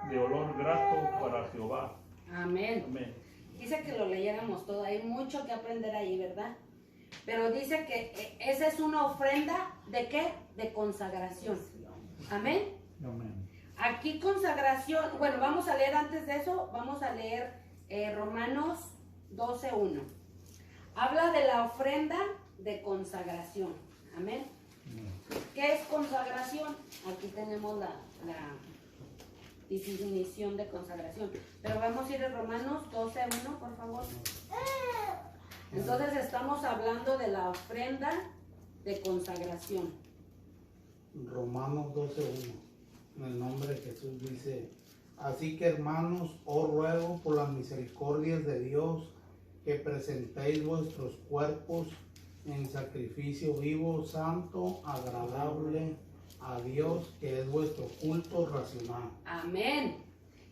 Speaker 3: de olor grato para Jehová.
Speaker 1: Amén.
Speaker 3: Amén.
Speaker 1: Dice que lo leyéramos todo, hay mucho que aprender ahí, ¿verdad? Pero dice que esa es una ofrenda ¿de qué? De consagración. Amén.
Speaker 3: Amén.
Speaker 1: Aquí consagración, bueno, vamos a leer antes de eso, vamos a leer Romanos 12:1. Habla de la ofrenda de consagración. Amén. ¿Qué es consagración? Aquí tenemos la definición de consagración. Pero vamos a ir a Romanos 12:1, por favor. Entonces estamos hablando de la ofrenda de consagración.
Speaker 6: Romanos 12:1. En el nombre de Jesús dice: así que, hermanos, os ruego por las misericordias de Dios que presentéis vuestros cuerpos en sacrificio vivo, santo, agradable a Dios, que es vuestro culto racional.
Speaker 1: Amén.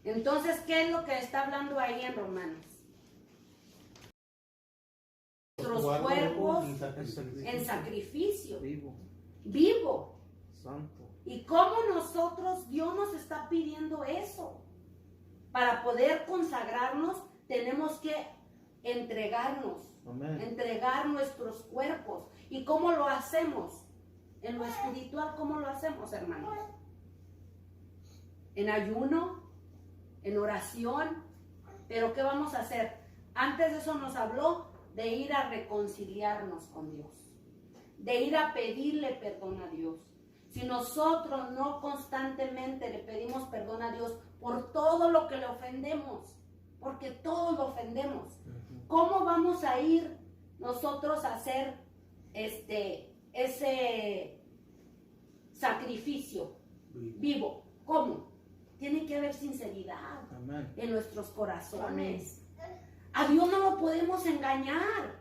Speaker 1: Entonces, ¿qué es lo que está hablando ahí en Romanos? Nuestros cuerpos en sacrificio vivo.
Speaker 2: Santo.
Speaker 1: ¿Y cómo nosotros, Dios nos está pidiendo eso? Para poder consagrarnos, tenemos que entregarnos.
Speaker 2: Amén.
Speaker 1: Entregar nuestros cuerpos. ¿Y cómo lo hacemos? En lo espiritual, ¿cómo lo hacemos, hermanos? En ayuno, en oración. ¿Pero qué vamos a hacer? Antes de eso nos habló de ir a reconciliarnos con Dios, de ir a pedirle perdón a Dios. Si nosotros no constantemente le pedimos perdón a Dios por todo lo que le ofendemos, porque todos lo ofendemos, ¿cómo vamos a ir nosotros a hacer ese sacrificio vivo? ¿Cómo? Tiene que haber sinceridad.
Speaker 2: Amén.
Speaker 1: En nuestros corazones. A Dios no lo podemos engañar.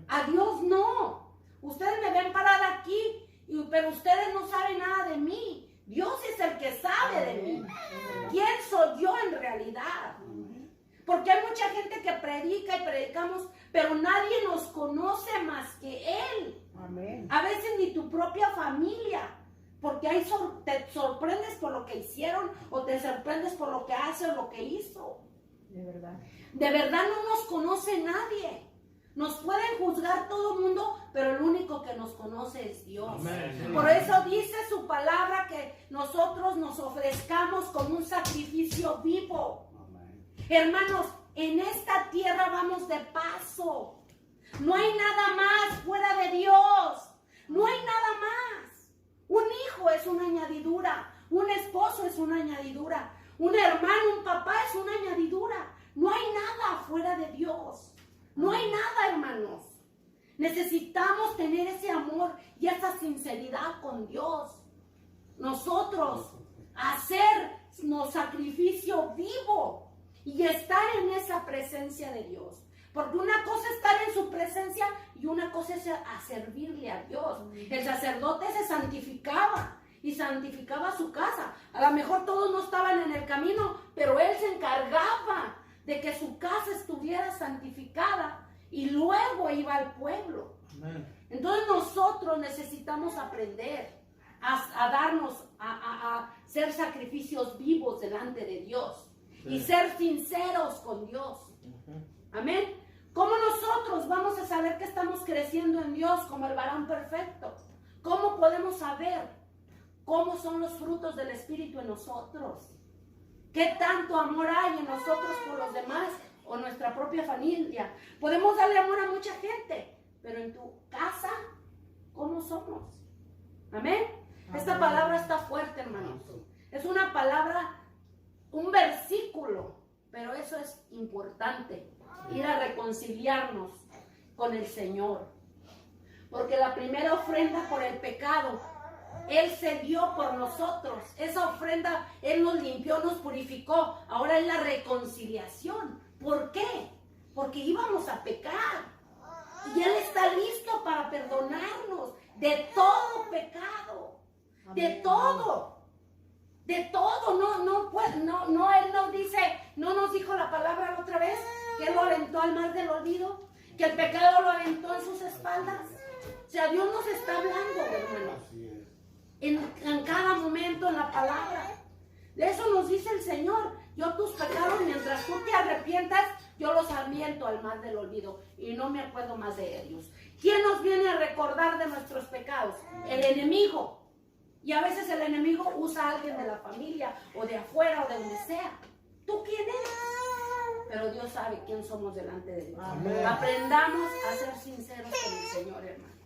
Speaker 1: A Dios no. Ustedes me ven parada aquí, pero ustedes no saben nada de mí. Dios es el que sabe de mí. ¿Quién soy yo en realidad? Porque hay mucha gente que predica y predicamos, pero nadie nos conoce más que Él.
Speaker 8: Amén.
Speaker 1: A veces ni tu propia familia, porque ahí te sorprendes por lo que hicieron o te sorprendes por lo que hace o lo que hizo.
Speaker 8: De verdad.
Speaker 1: De verdad no nos conoce nadie. Nos pueden juzgar todo el mundo, pero el único que nos conoce es Dios.
Speaker 2: Amén.
Speaker 1: Por eso dice su palabra que nosotros nos ofrezcamos como un sacrificio vivo.
Speaker 6: Amén.
Speaker 1: Hermanos, en esta tierra vamos de paso. No hay nada más fuera de Dios. No hay nada más. Un hijo es una añadidura. Un esposo es una añadidura. Un hermano, un papá es una añadidura. No hay nada fuera de Dios. No hay nada, hermanos. Necesitamos tener ese amor y esa sinceridad con Dios. Nosotros hacernos sacrificio vivo y estar en esa presencia de Dios. Porque una cosa es estar en su presencia y una cosa es a servirle a Dios. El sacerdote se santificaba y santificaba su casa. A lo mejor todos no estaban en el camino, pero él se encargaba de que su casa estuviera santificada y luego iba al pueblo.
Speaker 2: Amén.
Speaker 1: Entonces nosotros necesitamos aprender a darnos, a ser sacrificios vivos delante de Dios y ser sinceros con Dios. Amén. ¿Cómo nosotros vamos a saber que estamos creciendo en Dios como el varón perfecto? ¿Cómo podemos saber cómo son los frutos del Espíritu en nosotros? ¿Qué tanto amor hay en nosotros por los demás o nuestra propia familia? Podemos darle amor a mucha gente, pero en tu casa, ¿cómo somos? Amén. Esta palabra está fuerte, hermanos. Es una palabra, un versículo, pero eso es importante, ir a reconciliarnos con el Señor. Porque la primera ofrenda por el pecado, Él se dio por nosotros. Esa ofrenda, Él nos limpió, nos purificó. Ahora es la reconciliación. ¿Por qué? Porque íbamos a pecar. Y Él está listo para perdonarnos de todo pecado. De todo. De todo. Él nos dice, no nos dijo la palabra la otra vez, que Él lo aventó al mar del olvido, que el pecado lo aventó en sus espaldas. O sea, Dios nos está hablando, hermanos.
Speaker 6: Así es.
Speaker 1: En cada momento en la palabra. De eso nos dice el Señor. Yo tus pecados, mientras tú te arrepientas, yo los aviento al mar del olvido y no me acuerdo más de ellos. ¿Quién nos viene a recordar de nuestros pecados? El enemigo. Y a veces el enemigo usa a alguien de la familia o de afuera o de donde sea. ¿Tú quién eres? Pero Dios sabe quién somos delante de Dios.
Speaker 2: Amén.
Speaker 1: Aprendamos a ser sinceros con el Señor, hermanos.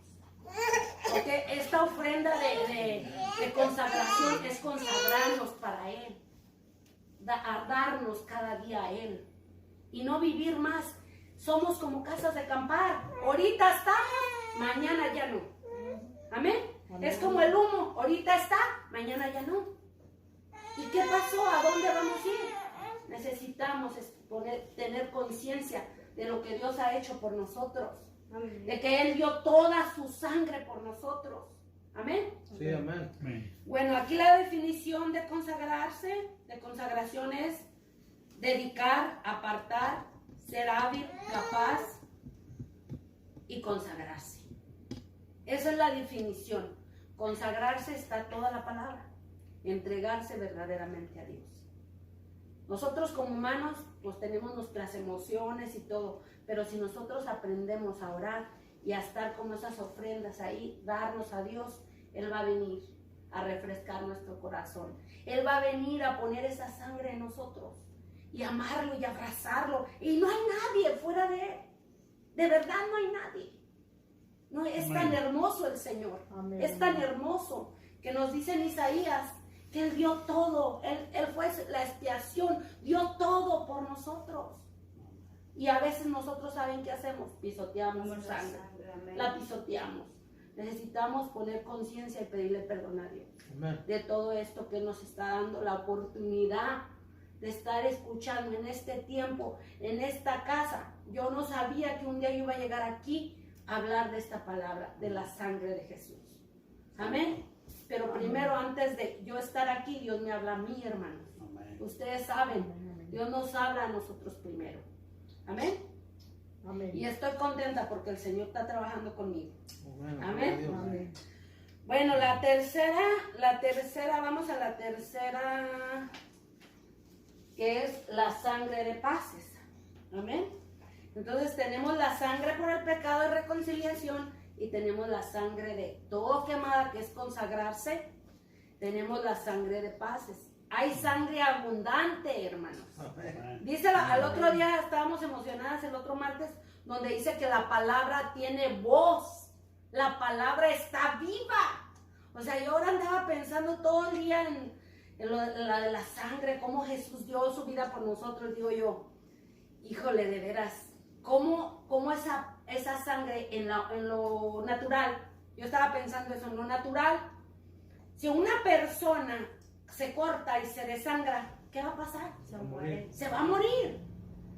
Speaker 1: Porque esta ofrenda de consagración es consagrarnos para Él, a darnos cada día a Él y no vivir más. Somos como casas de acampar. Ahorita estamos, mañana ya no. Amén. Es como el humo. Ahorita está, mañana ya no. ¿Y qué pasó? ¿A dónde vamos a ir? Necesitamos tener conciencia de lo que Dios ha hecho por nosotros. De que Él dio toda su sangre por nosotros. Amén.
Speaker 2: Sí, amén.
Speaker 3: Amén.
Speaker 1: Bueno, aquí la definición de consagrarse, de consagración es dedicar, apartar, ser hábil, capaz y consagrarse. Esa es la definición. Consagrarse está toda la palabra. Entregarse verdaderamente a Dios. Nosotros como humanos pues tenemos nuestras emociones y todo, pero si nosotros aprendemos a orar y a estar con esas ofrendas ahí, darnos a Dios, Él va a venir a refrescar nuestro corazón. Él va a venir a poner esa sangre en nosotros y amarlo y abrazarlo. Y no hay nadie fuera de Él. De verdad no hay nadie. No, es tan hermoso el Señor.
Speaker 5: Amén.
Speaker 1: Es tan hermoso que nos dice en Isaías que Él dio todo. Él fue la expiación, dio todo por nosotros. Y a veces nosotros, ¿saben qué hacemos? Pisoteamos su sangre. La pisoteamos. Necesitamos poner conciencia y pedirle perdón a Dios
Speaker 2: Amén.
Speaker 1: de todo esto que nos está dando la oportunidad de estar escuchando en este tiempo, en esta casa. Yo no sabía que un día yo iba a llegar aquí a hablar de esta palabra, de la sangre de Jesús. Amén. Pero primero, antes de yo estar aquí, Dios me habla a mí, hermanos.
Speaker 6: Amén.
Speaker 1: Ustedes saben, Dios nos habla a nosotros primero. Amén.
Speaker 5: Amén.
Speaker 1: Y estoy contenta porque el Señor está trabajando conmigo.
Speaker 2: Amén.
Speaker 1: Amén.
Speaker 2: Dios.
Speaker 5: Amén.
Speaker 1: Bueno, la tercera, vamos a la tercera, que es la sangre de paces. Amén. Entonces tenemos la sangre por el pecado de reconciliación y tenemos la sangre de todo quemada, que es consagrarse, tenemos la sangre de paces. Hay sangre abundante, hermanos.
Speaker 3: Amén.
Speaker 1: Dice al otro día, estábamos emocionadas el otro martes, donde dice que la palabra tiene voz. La palabra está viva. O sea, yo ahora andaba pensando todo el día en la de la sangre, cómo Jesús dio su vida por nosotros. Digo yo, híjole, de veras, cómo esa sangre en lo natural. Yo estaba pensando eso, en lo natural. Si una persona se corta y se desangra, ¿qué va a pasar?
Speaker 5: Se muere.
Speaker 1: Se va a morir.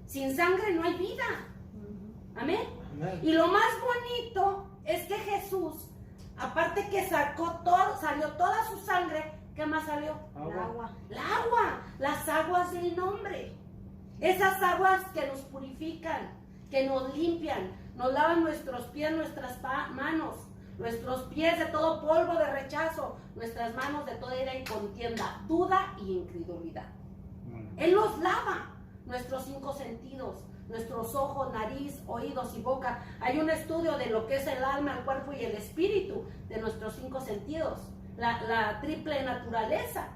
Speaker 1: Sin sangre no hay vida. Amén.
Speaker 2: Amén.
Speaker 1: Y lo más bonito es que Jesús, aparte que salió toda su sangre, ¿qué más salió?
Speaker 2: Agua.
Speaker 1: El agua, las aguas del nombre. Esas aguas que nos purifican, que nos limpian, nos lavan nuestros pies, nuestras manos, nuestros pies de todo polvo de rechazo, nuestras manos de toda ira y contienda, duda y incredulidad. Él nos lava nuestros 5 sentidos, nuestros ojos, nariz, oídos y boca. Hay un estudio de lo que es el alma, el cuerpo y el espíritu de nuestros 5 sentidos, la triple naturaleza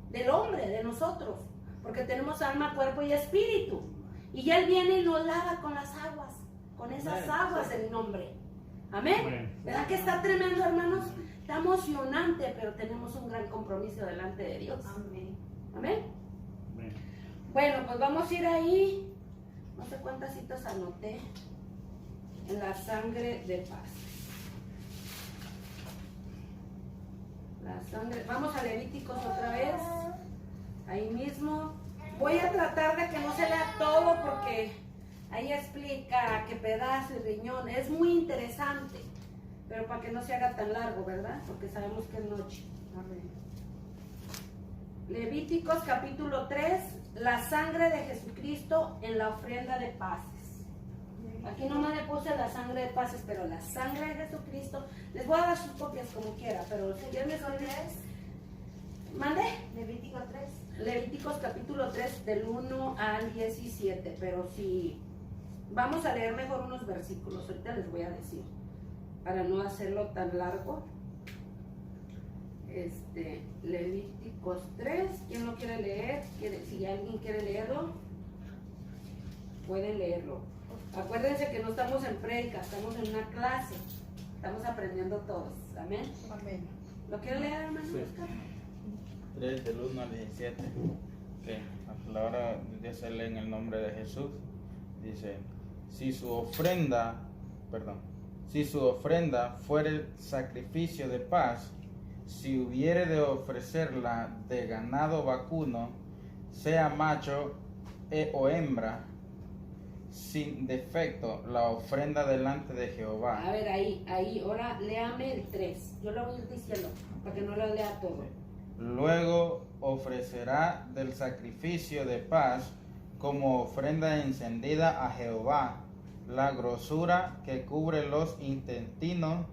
Speaker 1: del hombre, de nosotros, porque tenemos alma, cuerpo y espíritu. Y Él viene y nos lava con las aguas, con esas aguas del nombre. Amén.
Speaker 3: Amén.
Speaker 1: ¿Verdad que está tremendo, hermanos? Está emocionante, pero tenemos un gran compromiso delante de Dios.
Speaker 5: Amén.
Speaker 1: Amén.
Speaker 3: Amén.
Speaker 1: Bueno, pues vamos a ir ahí. No sé cuántas citas anoté en la sangre de paz. La sangre. Vamos a Levíticos otra vez. Ahí mismo. Voy a tratar de que no se lea todo porque ahí explica qué pedazo y riñón. Es muy interesante. Pero para que no se haga tan largo, ¿verdad? Porque sabemos que es noche.
Speaker 5: Amén.
Speaker 1: Levíticos capítulo 3, la sangre de Jesucristo en la ofrenda de paces. Aquí nomás le puse la sangre de paces, pero la sangre de Jesucristo, les voy a dar sus copias como quiera, pero si Dios me escribe, ¿mande?
Speaker 5: Levítico 3.
Speaker 1: Levíticos capítulo 3 del 1 al 17, pero si vamos a leer mejor unos versículos, ahorita les voy a decir, para no hacerlo tan largo. Levíticos 3, ¿quién lo quiere leer? Si alguien quiere leerlo, pueden leerlo. Acuérdense que no estamos en prédica, estamos en una clase, estamos aprendiendo todos. Amén.
Speaker 5: Amén.
Speaker 1: ¿Lo quiere leer, hermano?
Speaker 7: Sí.
Speaker 1: Oscar?
Speaker 7: 3 del 1 al 17. Que la palabra de Dios se lee en el nombre de Jesús. Dice: si su ofrenda fuere sacrificio de paz, si hubiere de ofrecerla de ganado vacuno, sea macho o hembra, sin defecto, la ofrenda delante de Jehová.
Speaker 1: A ver, ahí, ahora léame el 3. Yo lo voy a ir diciendo, para que no lo lea todo.
Speaker 7: Luego ofrecerá del sacrificio de paz como ofrenda encendida a Jehová la grosura que cubre los intestinos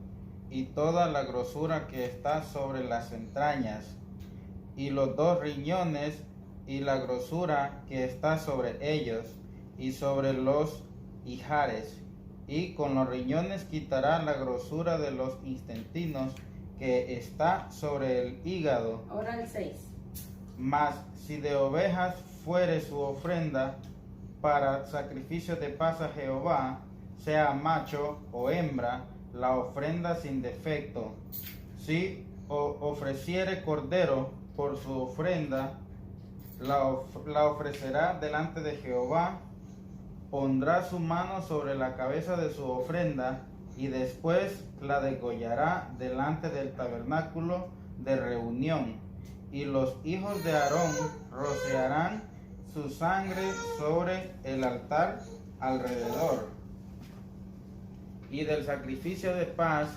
Speaker 7: y toda la grosura que está sobre las entrañas, y los 2 riñones y la grosura que está sobre ellos y sobre los ijares, y con los riñones quitará la grosura de los intestinos que está sobre el hígado.
Speaker 1: Ahora el 6.
Speaker 7: Mas si de ovejas fuere su ofrenda para sacrificio de paz a Jehová, sea macho o hembra, la ofrenda sin defecto. Si ofreciere cordero por su ofrenda, la ofrecerá delante de Jehová, pondrá su mano sobre la cabeza de su ofrenda y después la degollará delante del tabernáculo de reunión. Y los hijos de Aarón rociarán su sangre sobre el altar alrededor. Y del sacrificio de paz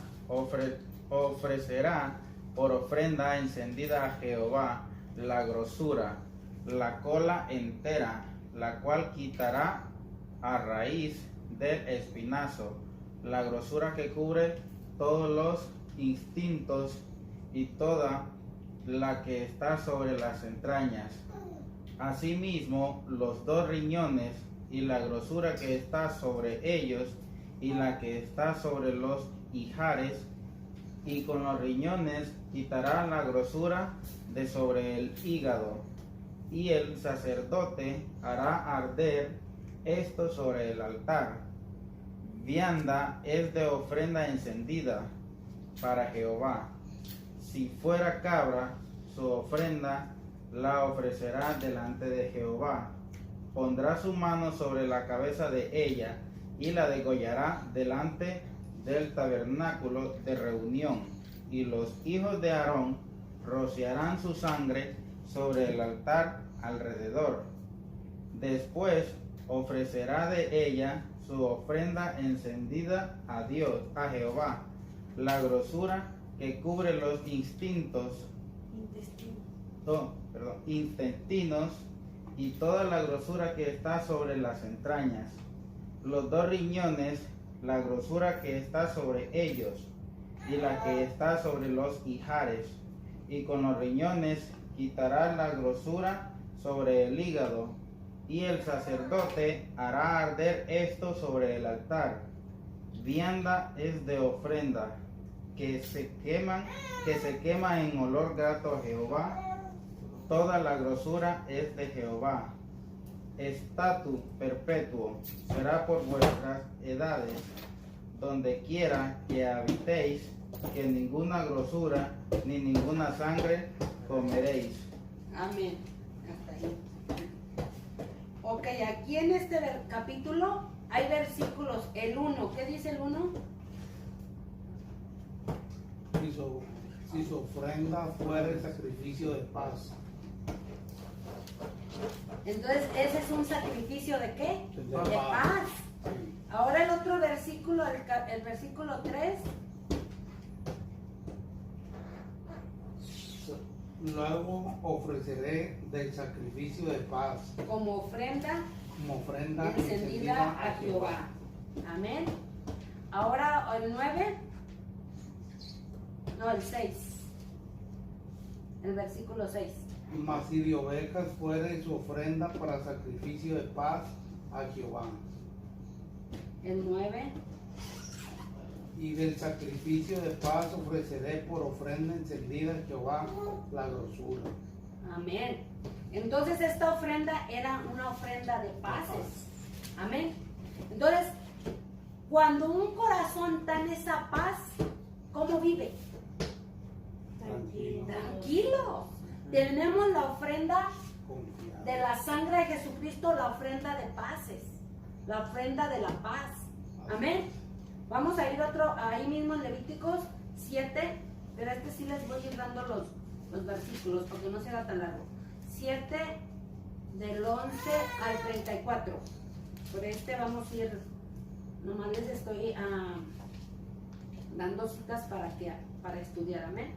Speaker 7: ofrecerá por ofrenda encendida a Jehová la grosura, la cola entera, la cual quitará a raíz del espinazo, la grosura que cubre todos los instintos y toda la que está sobre las entrañas. Asimismo, los 2 riñones y la grosura que está sobre ellos y la que está sobre los ijares, y con los riñones quitará la grosura de sobre el hígado, y el sacerdote hará arder esto sobre el altar. Vianda es de ofrenda encendida para Jehová. Si fuera cabra, su ofrenda la ofrecerá delante de Jehová. Pondrá su mano sobre la cabeza de ella y la degollará delante del tabernáculo de reunión. Y los hijos de Aarón rociarán su sangre sobre el altar alrededor. Después ofrecerá de ella su ofrenda encendida a Dios, a Jehová, la grosura que cubre los intestinos y toda la grosura que está sobre las entrañas, los 2 riñones, la grosura que está sobre ellos y la que está sobre los ijares, y con los riñones quitará la grosura sobre el hígado, y el sacerdote hará arder esto sobre el altar. Vianda es de ofrenda que se quema en olor grato a Jehová. Toda la grosura es de Jehová. Estatu perpetuo será por vuestras edades, donde quiera que habitéis, que ninguna grosura ni ninguna sangre comeréis.
Speaker 1: Amén. Hasta ahí. Ok, aquí en este capítulo hay versículos. El 1, ¿qué dice el 1?
Speaker 6: Si su ofrenda fuera sacrificio de paz.
Speaker 1: Entonces, ese es un sacrificio de qué?
Speaker 6: De
Speaker 1: De
Speaker 6: paz.
Speaker 1: paz.
Speaker 6: Sí.
Speaker 1: Ahora el otro versículo, el versículo 3.
Speaker 6: Luego ofreceré del sacrificio de paz
Speaker 1: Como ofrenda
Speaker 6: como ofrenda
Speaker 1: encendida a Jehová. Amén. Ahora el 9. No, el 6. El versículo 6.
Speaker 6: Mas si de ovejas fuere su ofrenda para sacrificio de paz a Jehová.
Speaker 1: El 9.
Speaker 6: Y del sacrificio de paz ofreceré por ofrenda encendida a Jehová la grosura.
Speaker 1: Amén. Entonces esta ofrenda era una ofrenda de paces. Amén. Entonces, cuando un corazón está en esa paz, ¿cómo vive?
Speaker 6: Tranquilo.
Speaker 1: Tranquilo. Tenemos la ofrenda
Speaker 6: Confiado.
Speaker 1: de la sangre de Jesucristo, la ofrenda de paces, la ofrenda de la paz. Amén. Vamos a ir ahí mismo en Levíticos 7, pero sí les voy a ir dando los versículos porque no será tan largo. 7 del 11 al 34. Por vamos a ir, nomás les estoy dando citas para estudiar. Amén.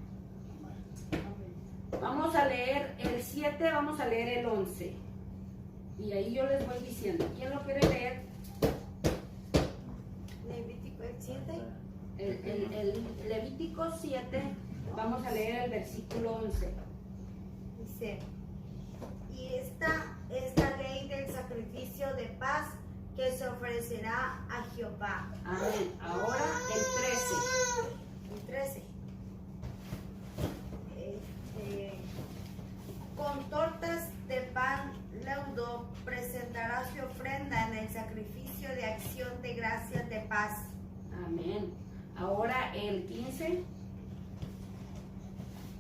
Speaker 1: Vamos a leer el 7, vamos a leer el 11. Y ahí yo les voy diciendo. ¿Quién lo quiere leer?
Speaker 5: Levítico 7.
Speaker 1: El Levítico 7, vamos a leer el versículo 11.
Speaker 5: Dice, y esta es la ley del sacrificio de paz que se ofrecerá a Jehová.
Speaker 1: Amén. Ahora el 13.
Speaker 5: El 13. Con tortas de pan leudo presentará su ofrenda en el sacrificio de acción de gracias de paz.
Speaker 1: Amén. Ahora el 15.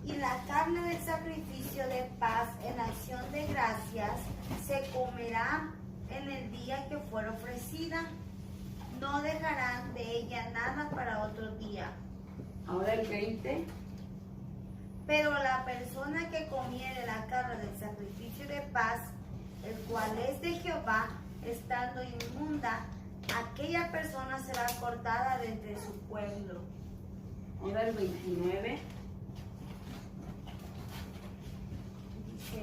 Speaker 5: Y la carne del sacrificio de paz en acción de gracias se comerá en el día que fuera ofrecida. No dejarán de ella nada para otro día.
Speaker 1: Ahora el 20.
Speaker 5: Pero la persona que comiere la carne del sacrificio de paz, el cual es de Jehová, estando inmunda, aquella persona será cortada de entre su pueblo.
Speaker 1: Ahora el 29.
Speaker 5: Dice,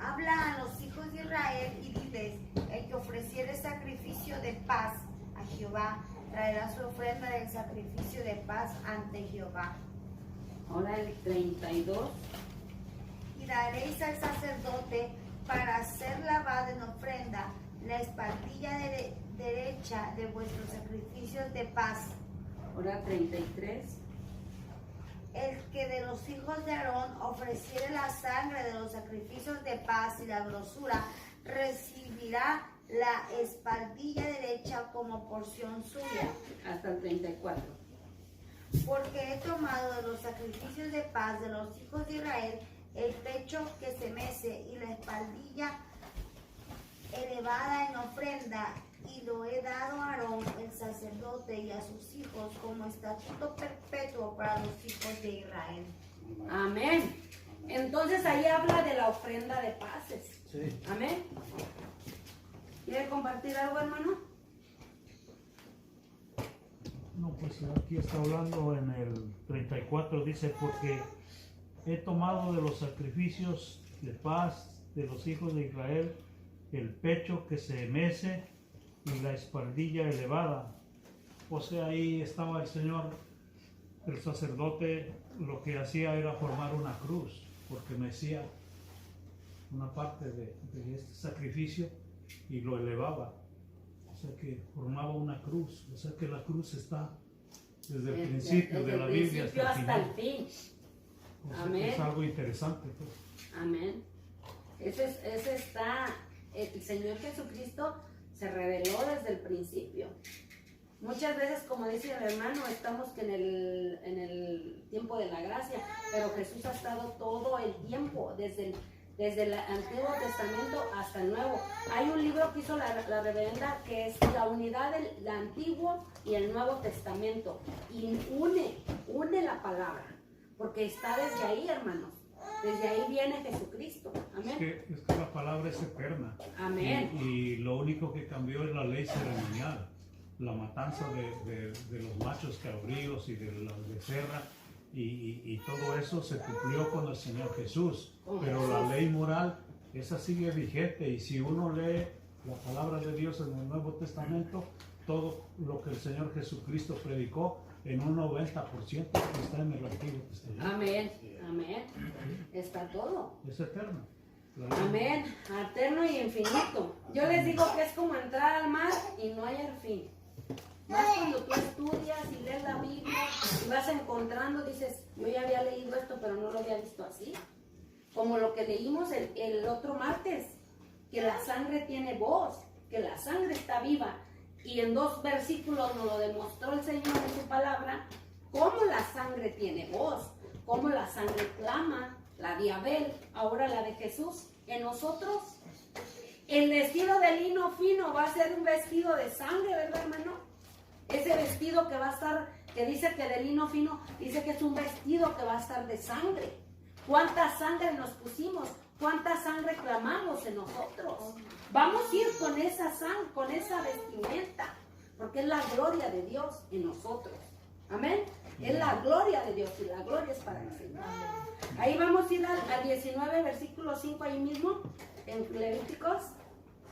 Speaker 5: habla a los hijos de Israel y diles, el que ofreciere sacrificio de paz a Jehová, traerá su ofrenda del sacrificio de paz ante Jehová.
Speaker 1: Ahora el 32.
Speaker 5: Y daréis al sacerdote para ser lavado en ofrenda la espaldilla derecha de vuestros sacrificios de paz.
Speaker 1: Ahora 33.
Speaker 5: El que de los hijos de Aarón ofreciere la sangre de los sacrificios de paz y la grosura, recibirá la espaldilla derecha como porción suya.
Speaker 1: Hasta el 34.
Speaker 5: Porque he tomado de los sacrificios de paz de los hijos de Israel el pecho que se mece y la espaldilla elevada en ofrenda, y lo he dado a Aarón el sacerdote y a sus hijos como estatuto perpetuo para los hijos de Israel.
Speaker 1: Amén. Entonces ahí habla de la ofrenda de paces.
Speaker 2: Sí.
Speaker 1: Amén. ¿Quiere compartir algo, hermano?
Speaker 3: No, pues aquí está hablando en el 34, dice, porque he tomado de los sacrificios de paz de los hijos de Israel el pecho que se mece y la espaldilla elevada. O sea, ahí estaba el Señor, el sacerdote, lo que hacía era formar una cruz, porque mecía una parte de este sacrificio y lo elevaba. O sea que formaba una cruz. O sea que la cruz está desde el principio de la Biblia hasta el
Speaker 1: fin.
Speaker 3: O sea,
Speaker 1: Amén.
Speaker 3: es algo interesante, pues.
Speaker 1: Amén. Ese está, el Señor Jesucristo se reveló desde el principio. Muchas veces, como dice el hermano, estamos que en el tiempo de la gracia, pero Jesús ha estado todo el tiempo, desde el Antiguo Testamento hasta el Nuevo. Hay un libro que hizo la reverenda que es la unidad del Antiguo y el Nuevo Testamento, y une la palabra, porque está desde ahí, hermanos. Desde ahí viene Jesucristo. Amén.
Speaker 3: Es que la palabra es eterna.
Speaker 1: Amén.
Speaker 3: Y lo único que cambió es la ley ceremonial, la matanza de los machos cabríos y de las becerras, y todo eso se cumplió con el Señor Jesús. Pero la ley moral, esa sigue vigente, y si uno lee la palabra de Dios en el Nuevo Testamento, todo lo que el Señor Jesucristo predicó, en un 90% está en el Antiguo Testamento.
Speaker 1: Amén. Amén. Está todo.
Speaker 3: Es eterno.
Speaker 1: Amén. Eterno y infinito. Yo les digo que es como entrar al mar y no hay fin. Más cuando tú estudias y lees la Biblia y vas encontrando, dices, yo ya había leído esto, pero no lo había visto así. Como lo que leímos el otro martes, que la sangre tiene voz, que la sangre está viva. Y en 2 versículos nos lo demostró el Señor en su palabra, cómo la sangre tiene voz, cómo la sangre clama, la de Abel, ahora la de Jesús. En nosotros, el vestido de lino fino va a ser un vestido de sangre, ¿verdad, hermano? Ese vestido que va a estar, que dice que de lino fino, dice que es un vestido que va a estar de sangre. ¿Cuánta sangre nos pusimos? ¿Cuánta sangre clamamos en nosotros? Vamos a ir con esa sangre, con esa vestimenta, porque es la gloria de Dios en nosotros. Amén. Es la gloria de Dios, y la gloria es para el Señor. Ahí vamos a ir al 19, versículo 5, ahí mismo, en Levíticos.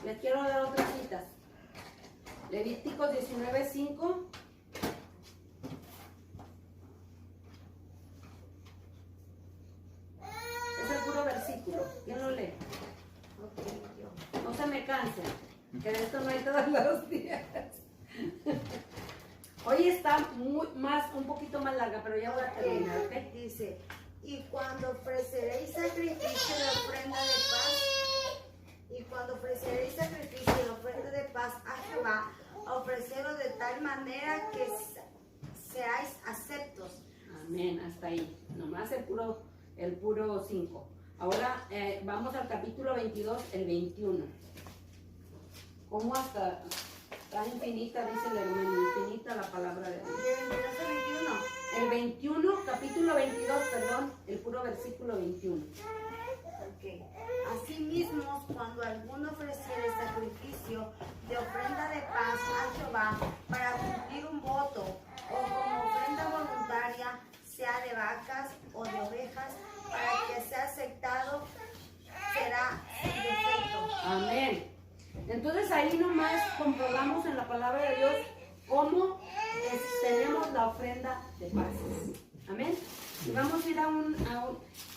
Speaker 1: Les quiero dar otras citas. Levíticos 19, 5. Es el puro versículo. ¿Quién lo lee? No se me cansen, que de esto no hay todos los días. Hoy está un poquito más larga, pero ya voy a terminar, ¿ok?
Speaker 5: Dice, y cuando ofreceréis sacrificio de ofrenda de paz, a Jehová, ofreceros de tal manera que seáis aceptos.
Speaker 1: Amén, hasta ahí. Nomás el puro 5. Ahora vamos al capítulo 22, el 21. ¿Cómo hasta tan infinita, dice el hermano, infinita la palabra de Dios? El 21, capítulo 22, perdón, el puro versículo 21.
Speaker 5: Okay. Asimismo, cuando alguno ofreciere sacrificio de ofrenda de paz a Jehová para cumplir un voto, o como ofrenda voluntaria, sea de vacas o de ovejas, para que sea aceptado, será sin defecto.
Speaker 1: Amén. Entonces ahí nomás comprobamos en la palabra de Dios cómo tenemos la ofrenda de paz. Amén. Y vamos a ir a un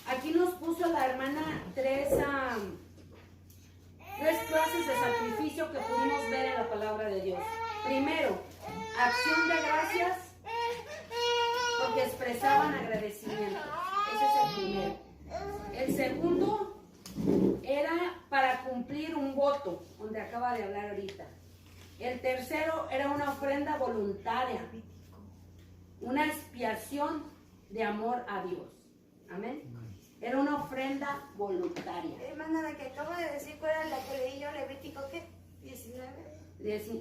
Speaker 1: aquí nos puso la hermana tres clases de sacrificio que pudimos ver en la palabra de Dios. Primero, acción de gracias, porque que expresaban agradecimiento. Ese es el primero. El segundo era para cumplir un voto, donde acaba de hablar ahorita. El tercero era una ofrenda voluntaria, una expiación de amor a Dios. Amén. Era una ofrenda voluntaria.
Speaker 5: Hermana, la que acaba de decir, ¿cuál era la que leí yo? Levítico, ¿qué? 19.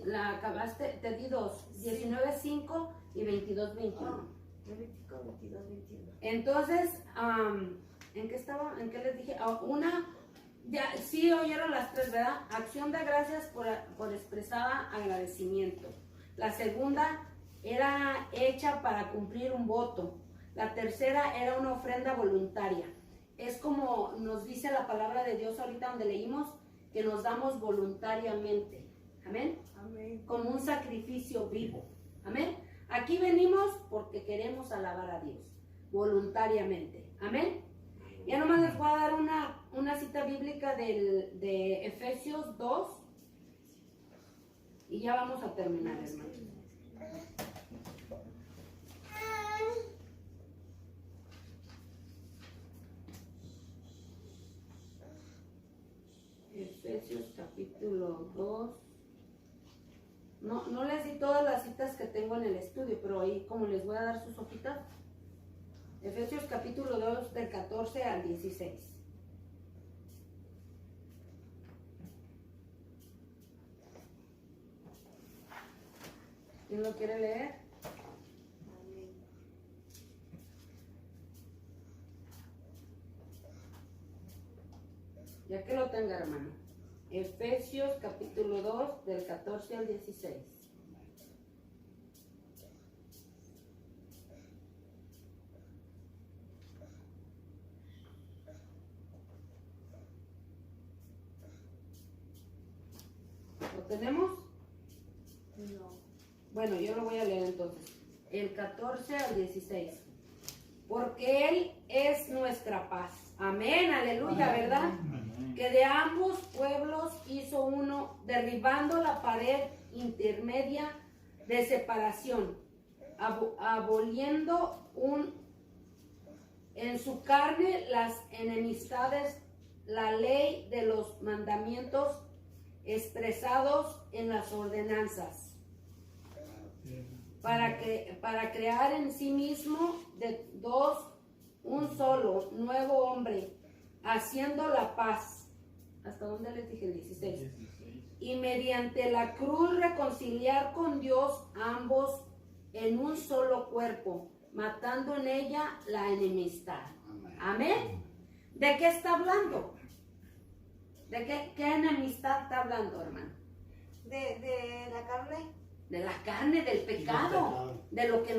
Speaker 1: La acabaste, te di dos, 19:5 y 22:21.
Speaker 5: Levítico 22, 21.
Speaker 1: Entonces, ¿en qué estaba? ¿En qué les dije? Una, ya, sí oyeron las tres, ¿verdad? Acción de gracias por expresada agradecimiento. La segunda era hecha para cumplir un voto. La tercera era una ofrenda voluntaria. Es como nos dice la palabra de Dios ahorita donde leímos, que nos damos voluntariamente. Amén.
Speaker 5: Amén.
Speaker 1: Como un sacrificio vivo. Amén. Aquí venimos porque queremos alabar a Dios voluntariamente. Amén. Ya nomás les voy a dar una cita bíblica de Efesios 2 y ya vamos a terminar, hermanos. Efesios capítulo 2. No les di todas las citas que tengo en el estudio, pero ahí como les voy a dar sus hojitas. Efesios capítulo 2 del 14 al 16. ¿Quién lo quiere leer? Ya que lo tenga, hermano. Efesios capítulo 2 del 14 al 16. ¿Lo tenemos?
Speaker 5: No.
Speaker 1: Bueno, yo lo voy a leer entonces. El 14 al 16. Porque Él es nuestra paz. Amén, aleluya, ¿verdad? Que de ambos pueblos hizo uno, derribando la pared intermedia de separación, aboliendo en su carne las enemistades, la ley de los mandamientos expresados en las ordenanzas, para crear en sí mismo de dos un solo nuevo hombre, haciendo la paz. ¿Hasta dónde les dije? 16. Y mediante la cruz reconciliar con Dios ambos en un solo cuerpo, matando en ella la enemistad. Amén. ¿De qué está hablando? ¿De qué enemistad está hablando, hermano?
Speaker 5: De la carne.
Speaker 1: De la carne, del pecado, de lo que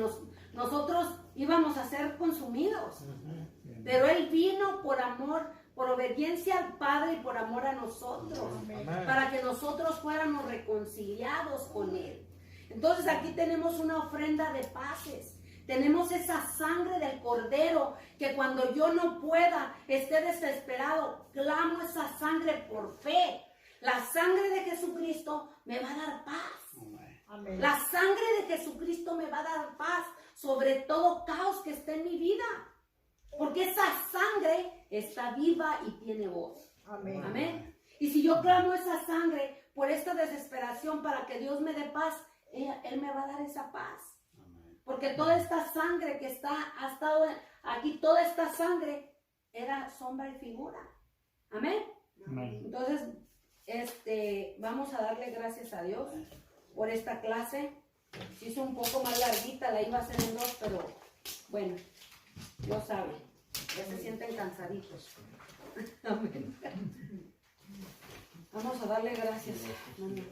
Speaker 1: nosotros íbamos a ser consumidos. Pero Él vino por amor, por obediencia al Padre y por amor a nosotros, para que nosotros fuéramos reconciliados con Él. Entonces aquí tenemos una ofrenda de paces. Tenemos esa sangre del Cordero que cuando yo no pueda, esté desesperado, clamo esa sangre por fe. La sangre de Jesucristo me va a dar paz.
Speaker 5: Amén.
Speaker 1: La sangre de Jesucristo me va a dar paz sobre todo caos que esté en mi vida. Porque esa sangre está viva y tiene voz.
Speaker 5: Amén.
Speaker 1: Amén. Y si yo clamo esa sangre por esta desesperación para que Dios me dé paz, Él me va a dar esa paz. Porque toda esta sangre que ha estado aquí, toda esta sangre era sombra y figura. Amén.
Speaker 3: Amén.
Speaker 1: Entonces, vamos a darle gracias a Dios por esta clase. Se hizo un poco más larguita, la iba a hacer en 2, pero bueno, Dios sabe, ya se sienten cansaditos. Amén. Vamos a darle gracias, hermano.